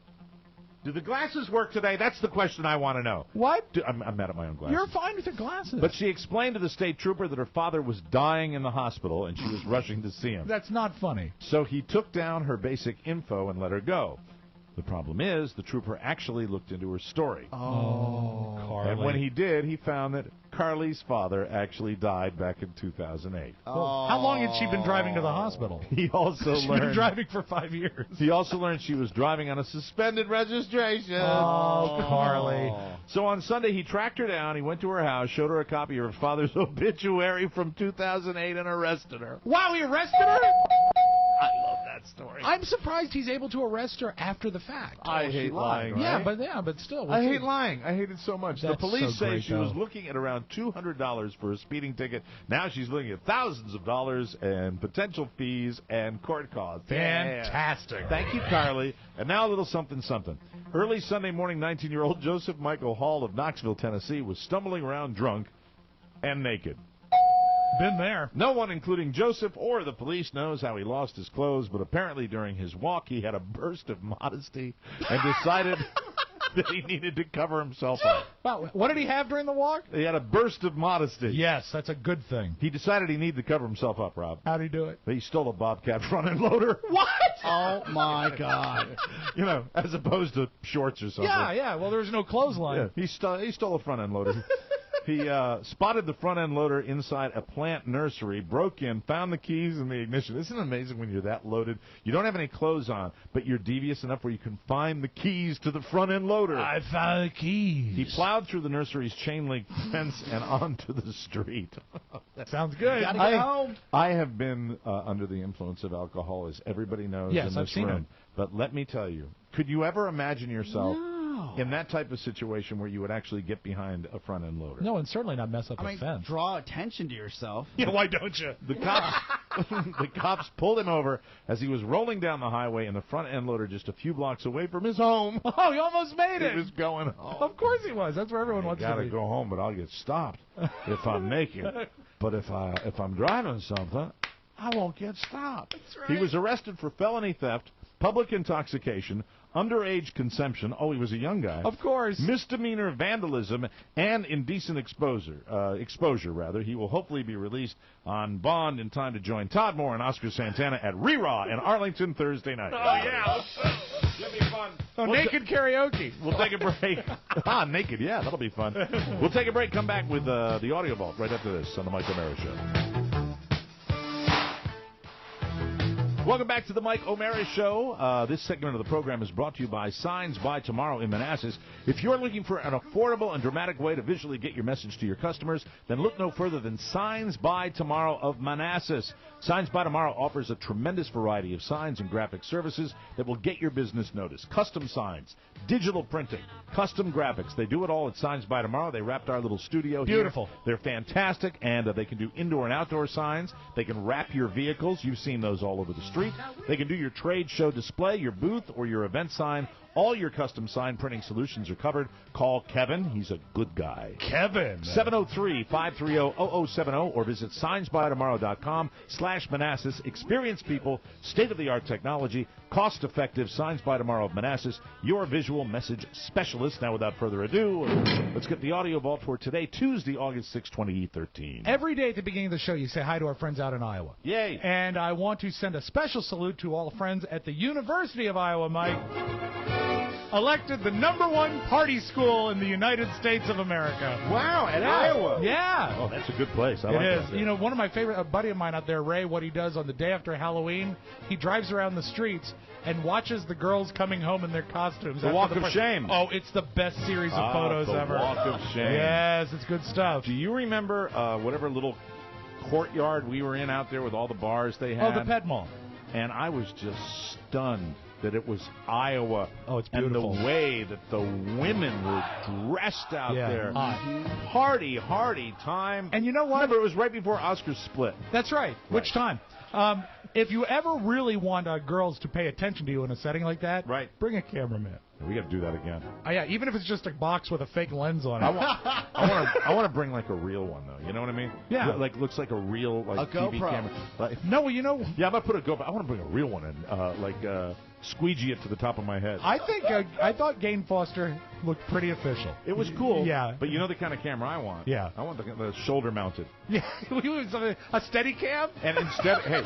Do the glasses work today? That's the question I want to know. What? I'm mad at my own glasses. You're fine with your glasses. But she explained to the state trooper that her father was dying in the hospital, and she was rushing to see him. That's not funny. So he took down her basic info and let her go. The problem is, the trooper actually looked into her story. Oh, Carly. And when he did, he found that Carly's father actually died back in 2008. Well, how long had she been driving to the hospital? He also She's learned... been driving for 5 years. He also learned she was driving on a suspended registration. Oh, Carly. So on Sunday, he tracked her down, he went to her house, showed her a copy of her father's obituary from 2008, and arrested her. Wow, he arrested her? I love that story. I'm surprised he's able to arrest her after the fact. I hate lying. Right? Yeah, but still. I hate lying. I hate it so much. That's the police so say great, she was looking at around $200 for a speeding ticket. Now she's looking at thousands of dollars and potential fees and court costs. Fantastic. Yeah. Thank you, Carly. And now a little something, something. Early Sunday morning, 19-year-old Joseph Michael Hall of Knoxville, Tennessee, was stumbling around drunk and naked. Been there. No one, including Joseph or the police, knows how he lost his clothes, but apparently during his walk he had a burst of modesty and decided that he needed to cover himself up. Wow, what did he have during the walk? He had a burst of modesty. Yes, that's a good thing. He decided he needed to cover himself up, Rob. How'd he do it? He stole a Bobcat front-end loader. What? Oh, my God. You know, as opposed to shorts or something. Yeah, well, there's no clothesline. Yeah, he stole a front-end loader. He spotted the front-end loader inside a plant nursery, broke in, found the keys in the ignition. Isn't it amazing when you're that loaded? You don't have any clothes on, but you're devious enough where you can find the keys to the front-end loader. I found the keys. He plowed through the nursery's chain-link fence and onto the street. Sounds good. Gotta get home. I have been under the influence of alcohol, as everybody knows in this I've seen room. it. But let me tell you, could you ever imagine yourself in that type of situation where you would actually get behind a front-end loader? No, and certainly not mess up I a mean, fence. draw attention to yourself. Yeah, why don't you? The cops pulled him over as he was rolling down the highway in the front-end loader just a few blocks away from his home. Oh, he almost made it. He was going home. Of course he was. That's where everyone wants to be. I gotta go home, but I'll get stopped if I'm naked. But if I'm driving something, I won't get stopped. That's right. He was arrested for felony theft, public intoxication, underage consumption. Oh, he was a young guy. Of course. Misdemeanor vandalism and indecent exposure. He will hopefully be released on bond in time to join Todd Moore and Oscar Santana at Re-Raw in Arlington Thursday night. Oh, yeah. It'll be fun. Naked karaoke. We'll take a break. Naked, yeah, that'll be fun. We'll take a break, come back with the Audio Vault right after this on the Mike O'Mara Show. Welcome back to the Mike O'Mara Show. This segment of the program is brought to you by Signs by Tomorrow in Manassas. If you're looking for an affordable and dramatic way to visually get your message to your customers, then look no further than Signs by Tomorrow of Manassas. Signs by Tomorrow offers a tremendous variety of signs and graphic services that will get your business noticed. Custom signs, digital printing, custom graphics. They do it all at Signs by Tomorrow. They wrapped our little studio here. Beautiful. They're fantastic, and they can do indoor and outdoor signs. They can wrap your vehicles. You've seen those all over the street. They can do your trade show display, your booth, or your event sign. All your custom sign printing solutions are covered. Call Kevin. He's a good guy. Kevin. 703-530-0070 or visit signsbytomorrow.com/Manassas. Experienced people, state-of-the-art technology, cost-effective. Signs by Tomorrow of Manassas, your visual message specialist. Now, without further ado, let's get the Audio Vault for today, Tuesday, August 6, 2013. Every day at the beginning of the show, you say hi to our friends out in Iowa. Yay. And I want to send a special salute to all friends at the University of Iowa, Mike. Elected the #1 party school in the United States of America. Wow, at Iowa. Yeah. Oh, that's a good place. I like it is. that. You know, one of my favorite, a buddy of mine out there, Ray, what he does on the day after Halloween, he drives around the streets and watches the girls coming home in their costumes. The Walk of Shame. Oh, it's the best series of photos ever. The Walk of Shame. Yes, it's good stuff. Do you remember whatever little courtyard we were in out there with all the bars they had? Oh, the Pet Mall. And I was just stunned that it was Iowa. Oh, it's beautiful. And the way that the women were dressed out there. Hardy time. And you know what? Remember, it was right before Oscars split. That's right. Which time? If you ever really want girls to pay attention to you in a setting like that, right, bring a cameraman. We got to do that again. Yeah, even if it's just a box with a fake lens on it. I want to bring like a real one though. You know what I mean? Yeah. Like looks like a real like a TV GoPro. camera. No, you know. Yeah, I'm gonna put a GoPro. I want to bring a real one and squeegee it to the top of my head. I thought Gain Foster looked pretty official. It was cool. Yeah. But you know the kind of camera I want. Yeah. I want the shoulder mounted. Yeah. A steady cam. And instead, hey,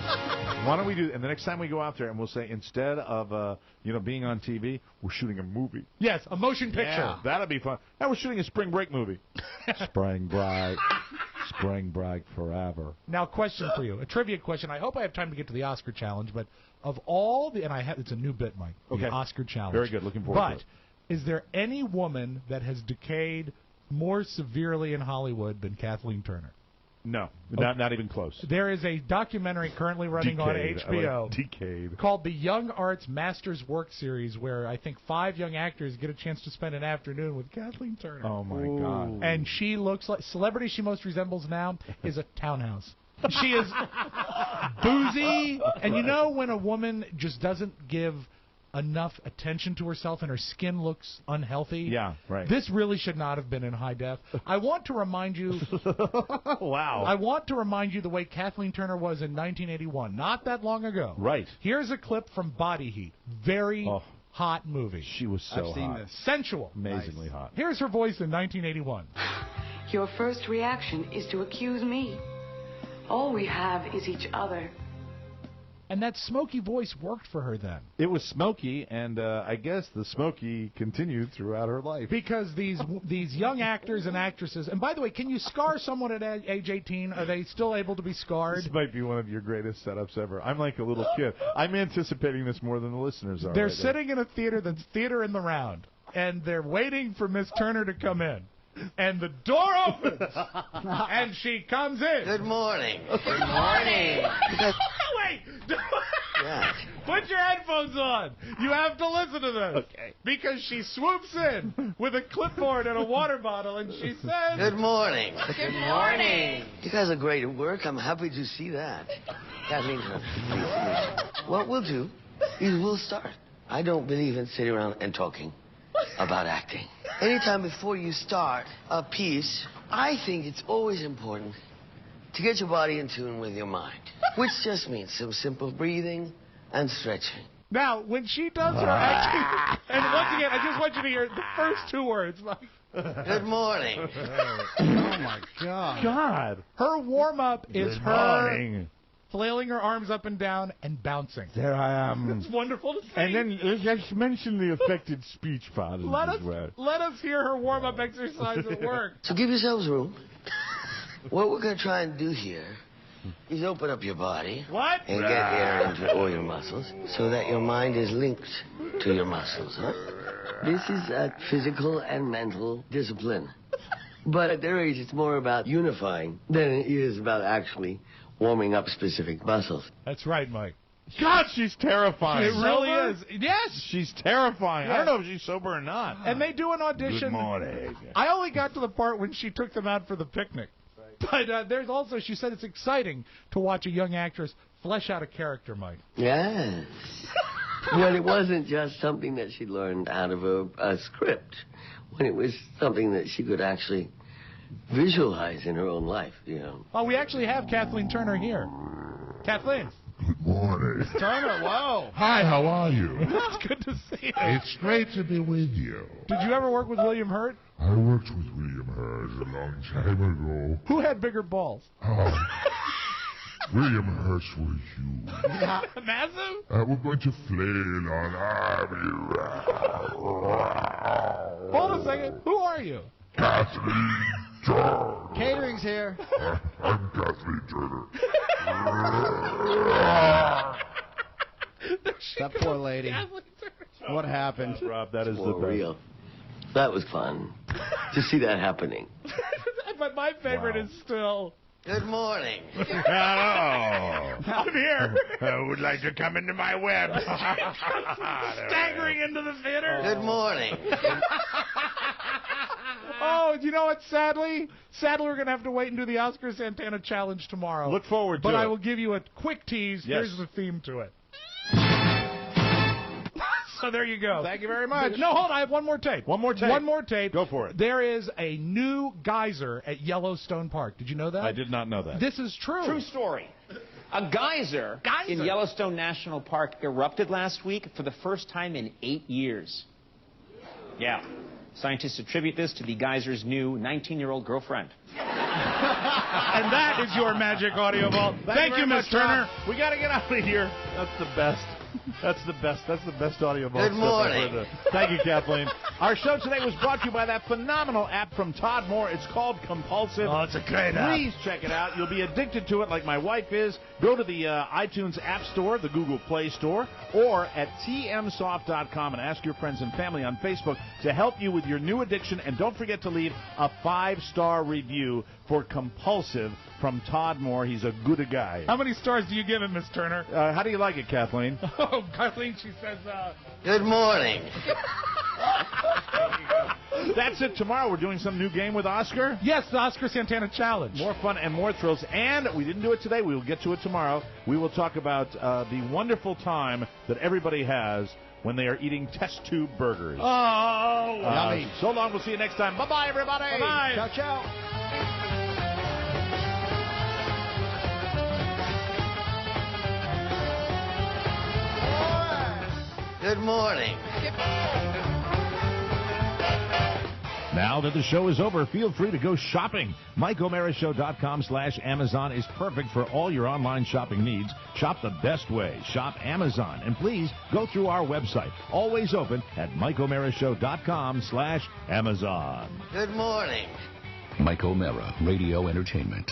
why don't we do? And the next time we go out there, and we'll say instead of being on TV, we're shooting a movie. Yes, a motion picture. Yeah, that'll be fun. And we're shooting a spring break movie. Spring break forever. Now, question for you, a trivia question. I hope I have time to get to the Oscar challenge, but of all the, it's a new bit, Mike. The Okay. Oscar challenge. Very good. Looking forward to it. But is there any woman that has decayed more severely in Hollywood than Kathleen Turner? No, not even close. There is a documentary currently running on HBO Decade. called the Young Arts Masters Work Series, where I think 5 young actors get a chance to spend an afternoon with Kathleen Turner. Oh, my God. And she looks like, celebrity she most resembles now is a townhouse. She is boozy, and you know when a woman just doesn't give enough attention to herself and her skin looks unhealthy? Yeah, right. This really should not have been in high def. I want to remind you... Wow. I want to remind you the way Kathleen Turner was in 1981, not that long ago. Right. Here's a clip from Body Heat. Very hot movie. She was so I've seen hot. this. Sensual. Amazingly hot. Here's her voice in 1981. Your first reaction is to accuse me. All we have is each other. And that smoky voice worked for her then. It was smoky, and I guess the smoky continued throughout her life. Because these young actors and actresses, and by the way, can you scar someone at age 18? Are they still able to be scarred? This might be one of your greatest setups ever. I'm like a little kid. I'm anticipating this more than the listeners are. They're sitting in a theater that's Theater in the Round, and they're waiting for Miss Turner to come in. And the door opens, and she comes in. Good morning. Good morning. Wait. Yeah. Put your headphones on. You have to listen to this. Okay. Because she swoops in with a clipboard and a water bottle, and she says... Good morning. Good morning. You guys are great at work. I'm happy to see that. Kathleen, please. What we'll do is we'll start. I don't believe in sitting around and talking about acting. Anytime before you start a piece, I think it's always important to get your body in tune with your mind, which just means some simple breathing and stretching. Now, when she does her acting, and once again, I just want you to hear the first 2 words. Good morning. Oh, my God. Her warm-up is Good her morning. flailing her arms up and down and bouncing. There I am. It's wonderful to see. And then let's mention the affected speech patterns as well. Let us hear her warm-up exercise at work. So give yourselves room. What we're going to try and do here is open up your body. What? And get air into all your muscles so that your mind is linked to your muscles, huh? This is a physical and mental discipline. But at their age, it's more about unifying than it is about actually warming up specific muscles. That's right, Mike. God, she's terrifying. It really is. Yes. She's terrifying. Yes. I don't know if she's sober or not. And they do an audition. Good morning. I only got to the part when she took them out for the picnic. But there's also, she said it's exciting to watch a young actress flesh out a character, Mike. Yes. When it wasn't just something that she learned out of a script. When it was something that she could actually visualize in her own life, you know. Oh, we actually have Kathleen Turner here. Kathleen. Good morning. Turner, whoa. Hi, how are you? It's good to see you. It's great to be with you. Did you ever work with William Hurt? I worked with William Hurt a long time ago. Who had bigger balls? William Hurt's were huge. Massive? We're going to flail on Hold a second. Who are you? Kathleen Turner. Catering's here. I'm Kathleen Turner. That poor lady. What happened? Rob, that is the best. Real. That was fun to see that happening. But my favorite is still... Good morning. Hello. I'm here. I would like to come into my web. Staggering into the theater. Good morning. Oh, you know what? Sadly, we're going to have to wait and do the Oscar Santana challenge tomorrow. Look forward to it. But I will give you a quick tease. Yes. Here's the theme to it. So there you go. Thank you very much. No, hold on. I have one more tape. One more tape. One more tape. Go for it. There is a new geyser at Yellowstone Park. Did you know that? I did not know that. This is true. True story. A geyser in Yellowstone National Park erupted last week for the first time in 8 years. Yeah. Scientists attribute this to the geyser's new 19-year-old girlfriend. And that is your magic audio vault. Thank you, Miss Turner. We got to get out of here. That's the best. That's the best. That's the best audio vault. Good morning. Thank you, Kathleen. Our show today was brought to you by that phenomenal app from Todd Moore. It's called Compulsive. Oh, it's a great app. Please check it out. You'll be addicted to it like my wife is. Go to the iTunes App Store, the Google Play Store, or at tmsoft.com and ask your friends and family on Facebook to help you with your new addiction. And don't forget to leave a 5-star review for Compulsive from Todd Moore. He's a good guy. How many stars do you give him, Miss Turner? How do you like it, Kathleen? Oh, Kathleen, she says, Good morning. That's it. Tomorrow we're doing some new game with Oscar. Yes, the Oscar Santana Challenge. More fun and more thrills. And we didn't do it today. We will get to it tomorrow. We will talk about the wonderful time that everybody has when they are eating test tube burgers. Oh, yummy. So long. We'll see you next time. Bye-bye, everybody. Bye-bye. Ciao, ciao. Good morning. Now that the show is over, feel free to go shopping. MikeO'MaraShow.com/Amazon is perfect for all your online shopping needs. Shop the best way. Shop Amazon. And please go through our website. Always open at MikeO'MaraShow.com/Amazon. Good morning. Mike O'Mara, Radio Entertainment.